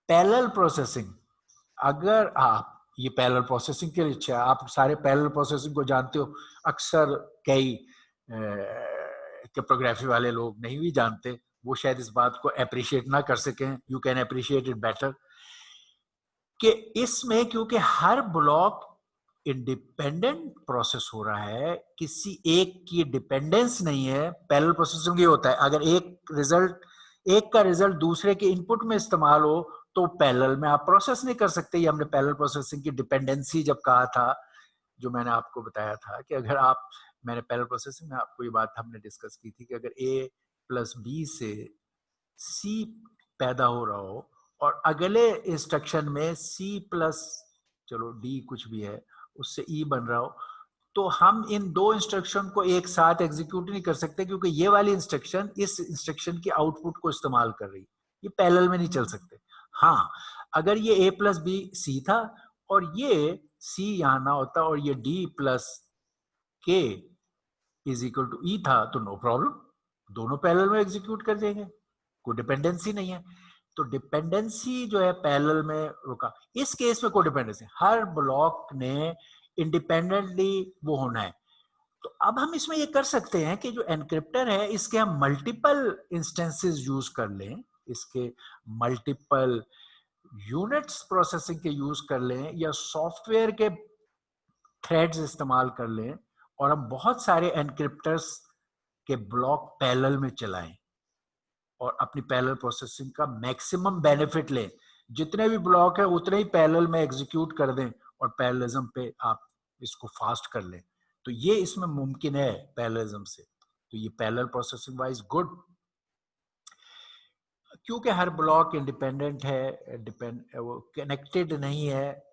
parallel processing. अगर आप ये पैरेलल प्रोसेसिंग के लिए अच्छा है, आप सारे पैरेलल प्रोसेसिंग को जानते हो, अक्सर कई क्रिप्टोग्राफी वाले लोग नहीं भी जानते, वो शायद इस बात को अप्रिशिएट ना कर सकें, you can appreciate it better, कि इसमें क्योंकि हर ब्लॉक इंडिपेंडेंट प्रोसेस हो रहा है, किसी एक की डिपेंडेंस नहीं है। पैरेलल प्रोसेसिंग ये होता है, अगर एक का रिजल्ट दूसरे के इनपुट में इस्तेमाल हो तो पैरेलल में आप प्रोसेस नहीं कर सकते। ये हमने पैरेलल प्रोसेसिंग की डिपेंडेंसी जब कहा था, जो मैंने आपको बताया था कि अगर आप, मैंने पैरेलल प्रोसेसिंग में आपको ये बात हमने डिस्कस की थी कि अगर ए प्लस बी से सी पैदा हो रहा हो और अगले इंस्ट्रक्शन में सी प्लस चलो डी कुछ भी है उससे ई बन रहा हो, तो हम इन दो इंस्ट्रक्शन को एक साथ एग्जीक्यूट नहीं कर सकते, क्योंकि ये वाली इंस्ट्रक्शन इस इंस्ट्रक्शन की आउटपुट को इस्तेमाल कर रही है, ये पैरेलल में नहीं चल सकते। हाँ, अगर ये ए प्लस बी सी था और ये सी यहां ना होता और ये डी प्लस के इज इक्वल टू ई था तो नो प्रॉब्लम, दोनों पैरेलल में एग्जीक्यूट कर देंगे, कोई डिपेंडेंसी नहीं है। तो डिपेंडेंसी जो है पैरेलल में रुका, इस केस में कोई डिपेंडेंसी, हर ब्लॉक ने इंडिपेंडेंटली वो होना है। तो अब हम इसमें ये कर सकते हैं कि जो एनक्रिप्टर है इसके हम मल्टीपल इंस्टेंसेस यूज कर लें, इसके मल्टीपल यूनिट्स प्रोसेसिंग के यूज कर लें या सॉफ्टवेयर के थ्रेड्स इस्तेमाल कर लें और हम बहुत सारे एनक्रिप्टर्स के ब्लॉक पैरेलल में चलाएं और अपनी पैरेलल प्रोसेसिंग का मैक्सिमम बेनिफिट लें। जितने भी ब्लॉक है उतने ही पैरेलल में एग्जीक्यूट कर दें और पैरेललिज्म पे आप इसको फास्ट कर लें। तो ये इसमें मुमकिन है पैरेललिज्म से। तो ये पैरेलल प्रोसेसिंग वाइज गुड, क्योंकि हर ब्लॉक इंडिपेंडेंट है, वो कनेक्टेड नहीं है,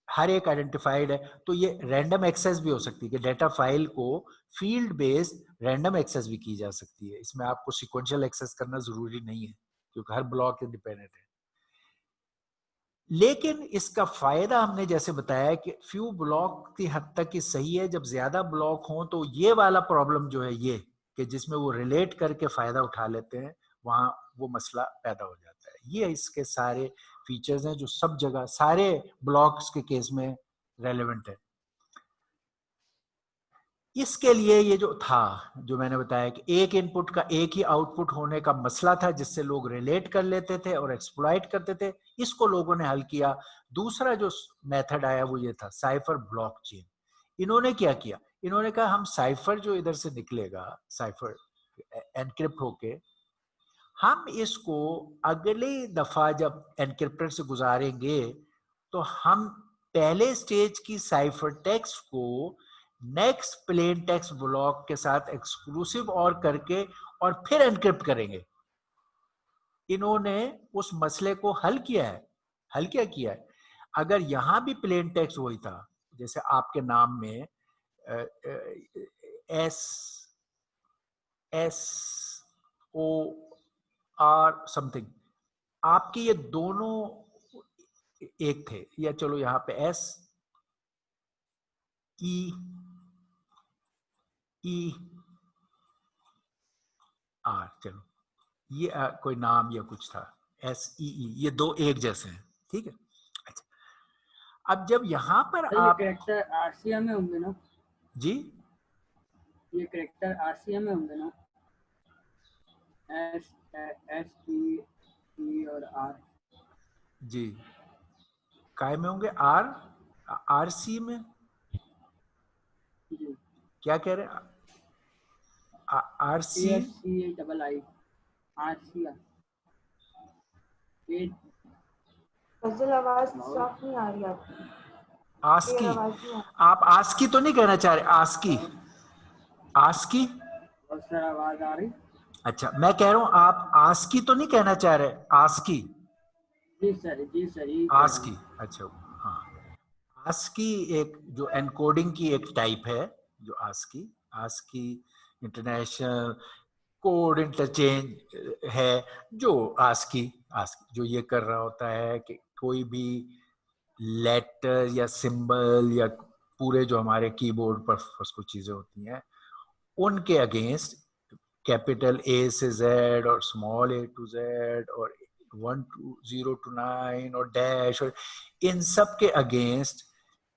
हर एक आइडेंटिफाइड है। तो ये रैंडम एक्सेस भी हो सकती है कि डेटा फाइल को फील्ड बेस्ड रैंडम एक्सेस भी की जा सकती है। इसमें आपको सिक्वेंशियल एक्सेस करना जरूरी नहीं है क्योंकि हर ब्लॉक इंडिपेंडेंट है। लेकिन इसका फायदा हमने जैसे बताया कि फ्यू ब्लॉक की हद तक ही सही है। जब ज्यादा ब्लॉक हो तो ये वाला प्रॉब्लम जो है ये कि जिसमें वो रिलेट करके फायदा उठा लेते हैं, वहां वो मसला पैदा हो जाता है। ये इसके सारे फीचर्स हैं जो सब जगह सारे ब्लॉक्स के केस में रेलेवेंट है। इसके लिए ये जो था, जो मैंने बताया कि एक इनपुट का एक ही आउटपुट होने का मसला था जिससे लोग रिलेट कर लेते थे और एक्सप्लॉइट करते थे, इसको लोगों ने हल किया। दूसरा जो मेथड आया वो ये था साइफर ब्लॉकचेन। इन्होंने क्या किया, इन्होंने कहा हम साइफर जो इधर से निकलेगा, साइफर एनक्रिप्ट होके, हम इसको अगली दफा जब एनक्रिप्टर से गुजारेंगे तो हम पहले स्टेज की साइफर टेक्स्ट को नेक्स्ट प्लेन टेक्स्ट ब्लॉक के साथ एक्सक्लूसिव और करके और फिर एनक्रिप्ट करेंगे। इन्होंने उस मसले को हल किया है। हल क्या किया है, अगर यहां भी प्लेन टेक्स्ट वही था, जैसे आपके नाम में एस ओ आर समथिंग, आपके ये दोनों एक थे, या चलो यहां पे एस ई आर, चलो ये कोई नाम या कुछ था, एस ई, ये दो एक जैसे हैं, ठीक है। अच्छा, अब जब यहां पर आप कैरेक्टर आरसीएम में होंगे ना जी, ये कैरेक्टर आरसीएम में होंगे ना, एस एस ई और आर जी काय में होंगे, आर आर सी में जी, क्या कह रहे हैं, R C double I RCM. Fazal आवाज साफ नहीं आ रही आपकी। आस्की, आप आस्की तो नहीं कहना चाह रहे, आस्की आस्की और सर आवाज आ रही? अच्छा, मैं कह रहा हूं आप आस्की तो नहीं कहना चाह रहे, आस्की। जी सर, जी सर, आस्की, अच्छा हाँ, आस्की एक जो एनकोडिंग की एक टाइप है, जो आस्की इंटरनेशनल कोड इंटरचेंज है, जो आस्की जो ये कर रहा होता है कि कोई भी लेटर या सिंबल या पूरे जो हमारे कीबोर्ड पर कुछ चीजें होती हैं उनके अगेंस्ट कैपिटल ए से जेड और स्मॉल ए टू जेड और 1 to 0 to 9 और डैश, और इन सब के अगेंस्ट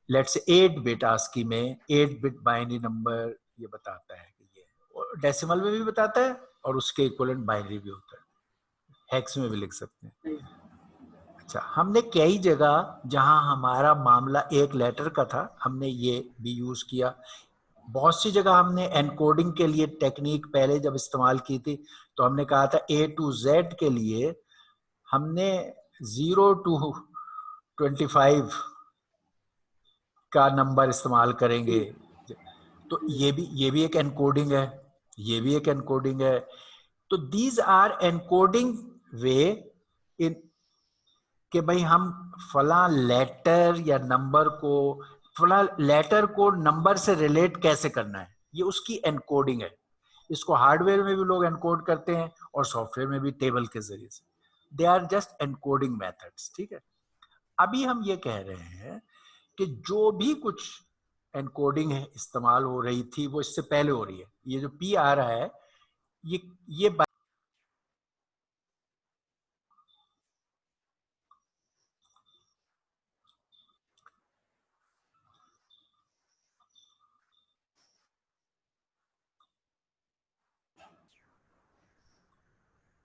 लेट्स 8 बिट ASCII में 8 बिट बाइनरी नंबर ये बताता है कि ये, और डेसिमल में भी बताता है और उसके इक्विवेलेंट बाइनरी भी होता है, हेक्स में भी लिख सकते हैं। अच्छा, हमने कई जगह जहां हमारा मामला एक लेटर का था हमने ये भी यूज किया। बहुत सी जगह हमने एनकोडिंग के लिए टेक्निक पहले जब इस्तेमाल की थी तो हमने कहा था A to Z के लिए हमने 0 to 25 का नंबर इस्तेमाल करेंगे। तो ये भी एक एनकोडिंग है, ये भी एक एनकोडिंग है। तो दीज आर एनकोडिंग वे इन कि भाई हम फला लेटर या नंबर को, फला लेटर को नंबर से रिलेट कैसे करना है, ये उसकी एनकोडिंग है। इसको हार्डवेयर में भी लोग एनकोड करते हैं और सॉफ्टवेयर में भी टेबल के जरिए से। They are just encoding methods, ठीक है। अभी हम ये कह रहे हैं कि जो भी कुछ एनकोडिंग है इस्तेमाल हो रही थी वो इससे पहले हो रही है। ये जो पी आ रहा है ये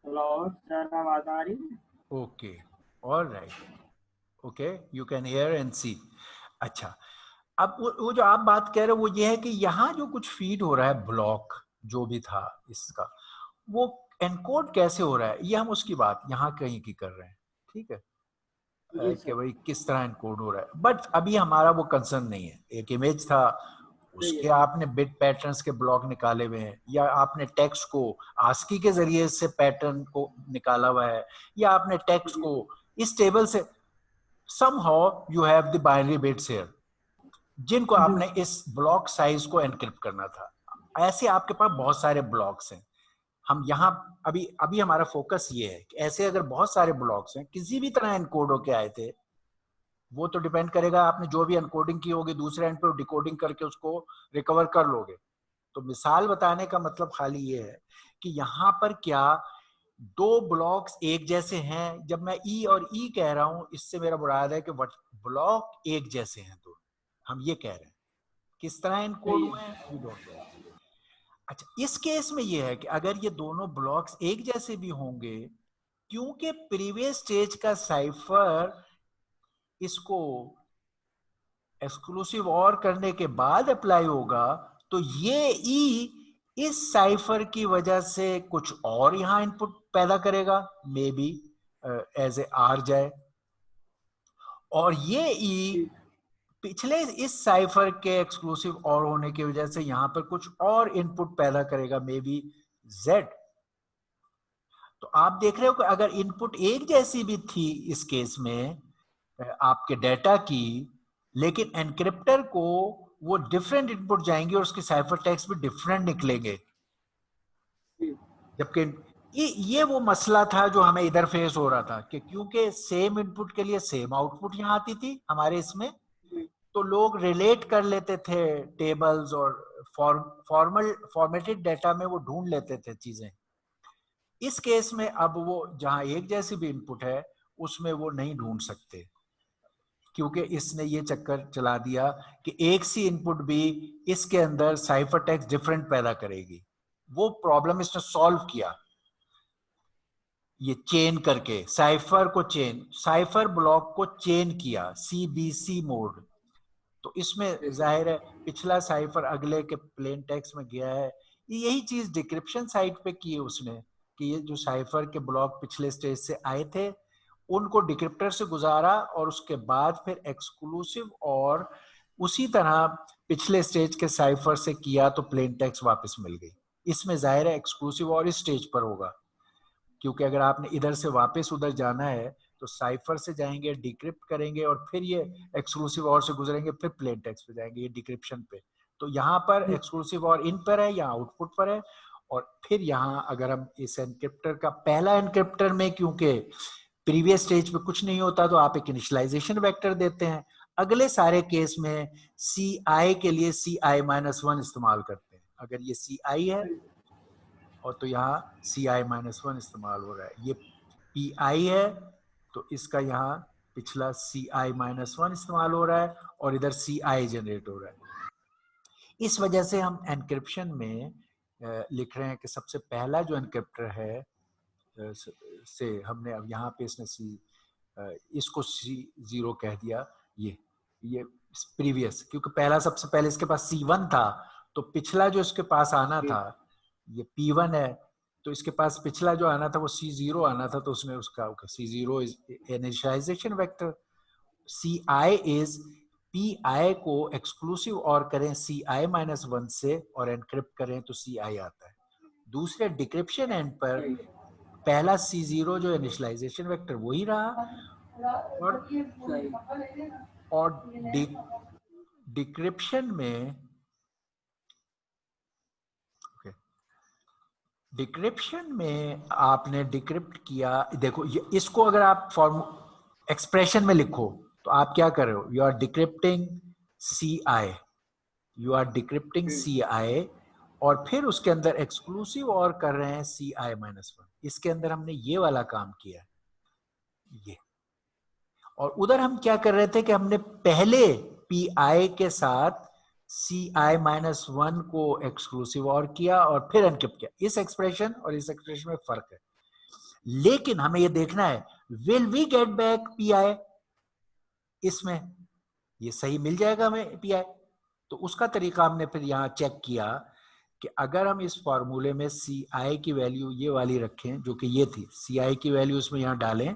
हेलो सर, आवाज आ रही है? Okay, alright, okay, you can hear and see. अच्छा, अब वो जो आप बात कह रहे हो वो ये है कि यहाँ जो कुछ फीड हो रहा है ब्लॉक जो भी था इसका, वो एनकोड कैसे हो रहा है, ये हम उसकी बात यहाँ कहीं की कर रहे हैं, ठीक है। जी कि सर। भाई किस तरह एनकोड हो रहा है, बट अभी हमारा वो कंसर्न नहीं है। एक इमेज था, उसके आपने बिट पैटर्न्स के ब्लॉक निकाले हुए हैं, या आपने टेक्स्ट को आस्की के जरिए से पैटर्न को निकाला हुआ है, या आपने टेक्स्ट को इस टेबल से, somehow you have the binary bits here जिनको आपने इस ब्लॉक साइज को एनक्रिप्ट करना था। ऐसे आपके पास बहुत सारे ब्लॉक्स हैं। हम यहाँ अभी अभी हमारा फोकस ये है कि ऐसे अगर बहुत सारे ब्लॉक्स हैं किसी भी तरह एनकोड होके आए थे, वो तो डिपेंड करेगा आपने जो भी एनकोडिंग की होगी दूसरे एंड पर डिकोडिंग करके उसको रिकवर कर लोगे। तो मिसाल बताने का मतलब खाली ये है कि यहाँ पर क्या दो ब्लॉक्स एक जैसे हैं। जब मैं ई और ई कह रहा हूं इससे मेरा मुराद है कि ब्लॉक एक जैसे हैं दो, हम ये कह रहे हैं। किस तरह इनकोड हुए हैं वी डोंट नो। अच्छा, इस केस में ये है कि अगर ये दोनों ब्लॉक्स एक जैसे भी होंगे, क्योंकि प्रीवियस स्टेज का साइफर इसको एक्सक्लूसिव और करने के बाद अप्लाई होगा, तो ये ई इस साइफर की वजह से कुछ और यहां इनपुट पैदा करेगा, मे बी एज ए आर जाए, और ये ई पिछले इस साइफर के एक्सक्लूसिव और होने की वजह से यहां पर कुछ और इनपुट पैदा करेगा, मे बी जेड। तो आप देख रहे हो कि अगर इनपुट एक जैसी भी थी इस केस में आपके डेटा की, लेकिन एनक्रिप्टर को वो डिफरेंट इनपुट जाएंगे और उसके साइफर टेक्स्ट भी डिफरेंट निकलेंगे। जबकि ये वो मसला था जो हमें इधर फेस हो रहा था कि क्योंकि सेम इनपुट के लिए सेम आउटपुट यहाँ आती थी हमारे इसमें, तो लोग रिलेट कर लेते थे टेबल्स और फॉर्मेटेड डेटा में वो ढूंढ लेते थे चीजें। इस केस में अब वो जहां एक जैसी भी इनपुट है उसमें वो नहीं ढूंढ सकते, क्योंकि इसने ये चक्कर चला दिया कि एक सी इनपुट भी इसके अंदर साइफर टेक्स्ट डिफरेंट पैदा करेगी। वो प्रॉब्लम इसने सॉल्व किया ये चेन करके, साइफर ब्लॉक को चेन किया, CBC मोड। तो इसमें जाहिर है पिछला साइफर अगले के प्लेन टेक्स्ट में गया है। यही चीज डिक्रिप्शन साइट पे की है उसने, कि ये जो साइफर के ब्लॉक पिछले स्टेज से आए थे उनको डिक्रिप्टर से गुजारा और उसके बाद फिर एक्सक्लूसिव और उसी तरह पिछले स्टेज के साइफर से किया तो प्लेन टेक्स्ट वापस मिल गई। इसमें जाहिर है एक्सक्लूसिव और इस स्टेज पर होगा, क्योंकि अगर आपने इधर से वापस उधर जाना है तो साइफर से जाएंगे, डिक्रिप्ट करेंगे और फिर ये एक्सक्लूसिव और से गुजरेंगे, फिर प्लेन टेक्स्ट पे जाएंगे, ये डिक्रिप्शन पे। तो यहाँ पर एक्सक्लूसिव और इन पर है, यहाँ आउटपुट पर है। और फिर यहाँ अगर हम इस एनक्रिप्टर का पहला एनक्रिप्टर में क्योंकि प्रीवियस स्टेज पे कुछ नहीं होता तो आप एक इनिशियलाइजेशन वेक्टर देते हैं, अगले सारे केस में CI के लिए CI-1 इस्तेमाल करते हैं। अगर ये CI है और तो यहाँ CI-1 इस्तेमाल हो रहा है, ये PI है तो इसका यहाँ पिछला CI-1 इस्तेमाल हो रहा है और इधर CI जनरेट हो रहा है। इस वजह से हम एनक्रिप्शन में लिख रहे हैं कि सबसे पहला जो एनक्रिप्टर है से हमने अब यहाँ पे इसने इसको C0 कह दिया। ये प्रीवियस, क्योंकि पहला सबसे पहले इसके पास C1 था, तो पिछला जो इसके पास आना था ये P1 है, तो इसके पास पिछला जो आना था वो C0 आना था, तो उसने उसका C0 is initialization vector, Ci is Pi को एक्सक्लूसिव और करें Ci-1 से और एनक्रिप्ट करें तो Ci आता है। दूसरे डिक्रिप्शन एंड पर पहला C0 जो इनिशियलाइजेशन वेक्टर वही रहा, और डिक्रिप्शन में आपने डिक्रिप्ट किया। देखो इसको अगर आप फॉर्म एक्सप्रेशन में लिखो तो आप क्या कर रहे हो, यू आर डिक्रिप्टिंग Ci, और फिर उसके अंदर एक्सक्लूसिव और कर रहे हैं Ci-1। इसके अंदर हमने ये वाला काम किया ये, और उधर हम क्या कर रहे थे कि हमने पहले Pi के साथ Ci-1 को एक्सक्लूसिव और किया और फिर एनक्रिप्ट किया। इस एक्सप्रेशन और इस एक्सप्रेशन में फर्क है, लेकिन हमें ये देखना है will we get back Pi, इसमें ये सही मिल जाएगा हमें Pi। तो उसका तरीका हमने फिर यहाँ चेक किया कि अगर हम इस फॉर्मूले में Ci की वैल्यू ये वाली रखें जो कि ये थी, Ci की वैल्यू इसमें यहाँ डालें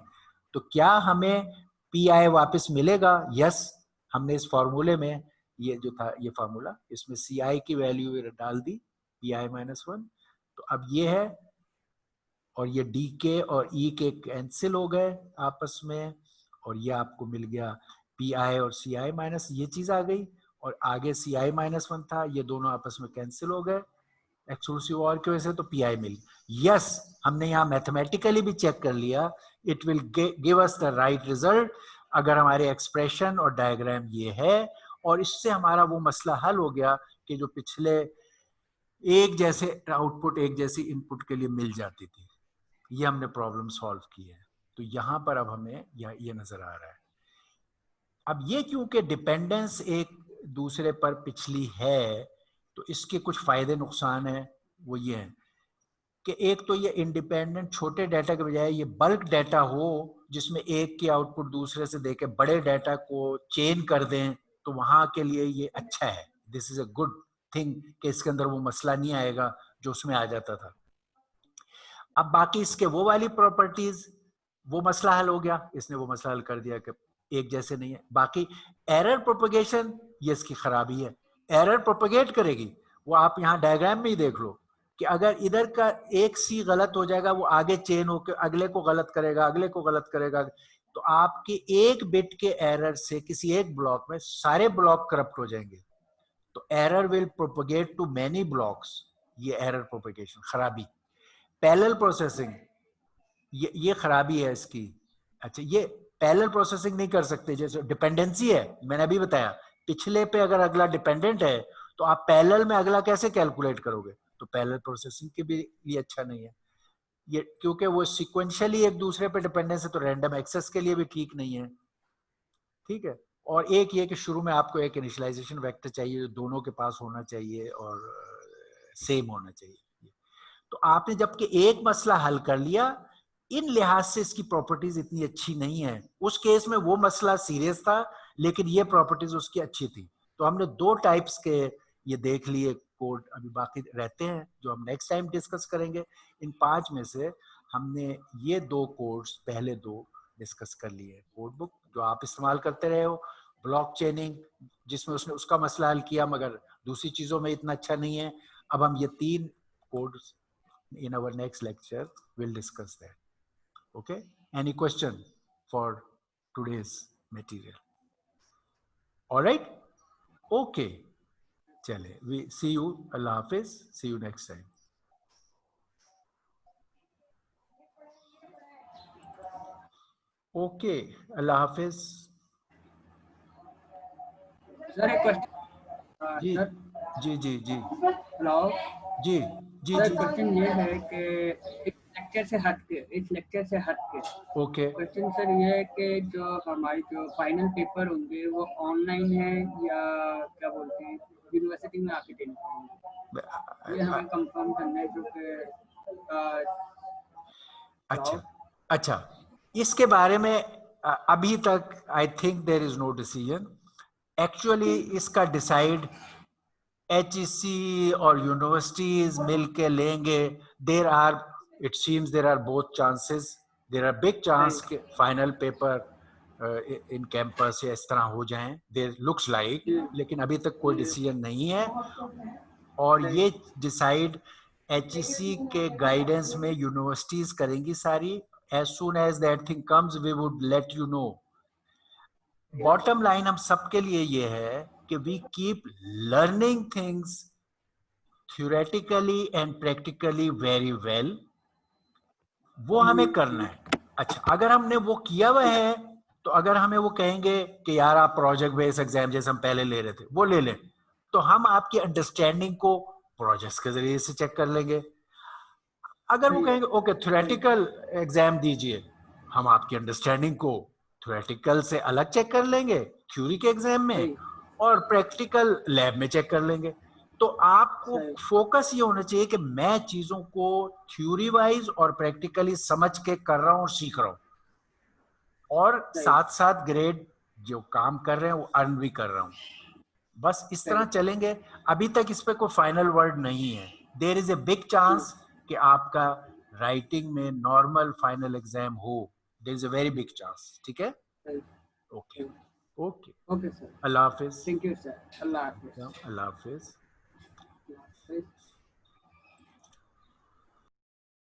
तो क्या हमें Pi वापस मिलेगा? यस, हमने इस फॉर्मूले में ये जो था ये फॉर्मूला, इसमें Ci की वैल्यू डाल दी Pi-1, तो अब ये है, और ये dk और e के कैंसिल हो गए आपस में, और ये आपको मिल गया Pi और Ci माइनस, ये चीज आ गई, और आगे Ci-1 था, ये दोनों आपस में कैंसिल हो गए एक्सक्लूसिव और की वजह से, तो Pi मिल। यस, हमने यहाँ मैथमेटिकली भी चेक कर लिया, it will give us the right result अगर हमारे एक्सप्रेशन और डायग्राम ये है, और इससे हमारा वो मसला हल हो गया कि जो पिछले एक जैसे आउटपुट एक जैसी इनपुट के लिए मिल जाती थी, ये हमने प्रॉब्लम सॉल्व की है। तो यहाँ पर अब हमें ये नजर आ रहा है। अब ये क्योंकि डिपेंडेंस एक दूसरे पर पिछली है, तो इसके कुछ फायदे नुकसान हैं, वो ये हैं कि एक तो ये इंडिपेंडेंट छोटे डाटा के बजाय ये बल्क डाटा हो, जिसमें एक की आउटपुट दूसरे से देके बड़े डाटा को चेन कर दें, तो वहां के लिए ये अच्छा है। This is a good thing कि इसके अंदर वो मसला नहीं आएगा जो उसमें आ जाता था। अब बाकी इसके वो वाली प्रॉपर्टीज, वो मसला हल हो गया, इसने वो मसला हल कर दिया कि एक जैसे नहीं है। बाकी एरर प्रोपगेशन, ये इसकी खराबी है, एरर प्रोपगेट करेगी। वो आप यहाँ डायग्राम में ही देख लो कि अगर इधर का एक सी गलत हो जाएगा, वो आगे चेन होकर अगले को गलत करेगा, अगले को गलत करेगा, तो आपके एक बिट के एरर से किसी एक ब्लॉक में सारे ब्लॉक करप्ट हो जाएंगे। तो error will propagate to many blocks, ये एरर प्रोपगेशन खराबी। पैरेलल प्रोसेसिंग, ये खराबी है इसकी। अच्छा, ये पैरेलल प्रोसेसिंग नहीं कर सकते, जैसे डिपेंडेंसी है, मैंने अभी बताया, पिछले पे अगर अगला डिपेंडेंट है तो आप पैरेलल में अगला कैसे कैलकुलेट करोगे? तो पैरेलल प्रोसेसिंग के भी लिए अच्छा नहीं है ये, क्योंकि वो सिक्वेंशियली एक दूसरे पे डिपेंडेंस है, तो रैंडम एक्सेस के लिए भी ठीक नहीं है। ठीक है, और एक ये कि शुरू में आपको एक इनिशियलाइजेशन वेक्टर चाहिए जो दोनों के पास होना चाहिए और सेम होना चाहिए। तो आपने जबकि एक मसला हल कर लिया, इन लिहाज से इसकी प्रॉपर्टीज इतनी अच्छी नहीं है। उस केस में वो मसला सीरियस था, लेकिन ये प्रॉपर्टीज उसकी अच्छी थी। तो हमने दो टाइप्स के ये देख लिए कोड, अभी बाकी रहते हैं जो हम नेक्स्ट टाइम डिस्कस करेंगे। इन 5 में से हमने ये 2 कोड्स, पहले 2 डिस्कस कर लिए। कोड बुक जो आप इस्तेमाल करते रहे हो, ब्लॉक चेनिंग जिसमें उसने उसका मसला हल किया मगर दूसरी चीजों में इतना अच्छा नहीं है। अब हम ये 3 codes in our next lecture we'll discuss that. Okay, any question for today's material? All right, okay, chale, we see you. Allah Hafiz, see you next time. Okay, Allah Hafiz. Sir एक question. जी sir जी जी जी hello जी जी sir, जी question ये है कि इस lecture से हट के okay. Question sir ये है कि जो हमारी जो फाइनल पेपर होंगे वो ऑनलाइन है या क्या बोलते हैं यूनिवर्सिटी में आके देने पड़ेंगे? ये हमें कंफर्म करना है क्योंकि अच्छा अच्छा, इसके बारे में अभी तक I think there is no decision actually. इसका डिसाइड HEC और यूनिवर्सिटीज मिलके लेंगे। There are, it seems there are both chances, there are big chance के फाइनल पेपर इन कैंपस या इस तरह हो जाएं, देर लुक्स लाइक, लेकिन अभी तक कोई डिसीजन नहीं है। और ये डिसाइड HEC के गाइडेंस में यूनिवर्सिटीज करेंगी सारी। As soon as that thing comes we would let you know. Bottom line हम सबके लिए ये है कि we keep learning things theoretically and practically very well, वो हमें करना है। अच्छा, अगर हमने वो किया हुआ है तो अगर हमें वो कहेंगे कि यार आप प्रोजेक्ट बेस्ड एग्जाम जैसे हम पहले ले रहे थे वो ले लें, तो हम आपकी अंडरस्टैंडिंग को प्रोजेक्ट्स के जरिए से चेक कर लेंगे। अगर वो कहेंगे ओके थ्योरेटिकल एग्जाम दीजिए, हम आपकी अंडरस्टैंडिंग को थ्योरेटिकल से अलग चेक कर लेंगे थ्योरी के एग्जाम में, और प्रैक्टिकल लैब में चेक कर लेंगे। तो आपको फोकस ये होना चाहिए कि मैं चीजों को थ्योरी वाइज और प्रैक्टिकली समझ के कर रहा हूं और सीख रहा हूं, और साथ साथ ग्रेड जो काम कर रहे हैं वो अर्न भी कर रहा हूं। बस इस तरह चलेंगे। अभी तक इस पे कोई फाइनल वर्ड नहीं है। There is a big chance कि आपका राइटिंग में नॉर्मल फाइनल एग्जाम हो, there is a very big chance. ठीक है, ओके ओके ओके सर, अल्लाह हाफिज। थैंक यू सर, अल्लाह हाफिज। अल्लाह हाफिज।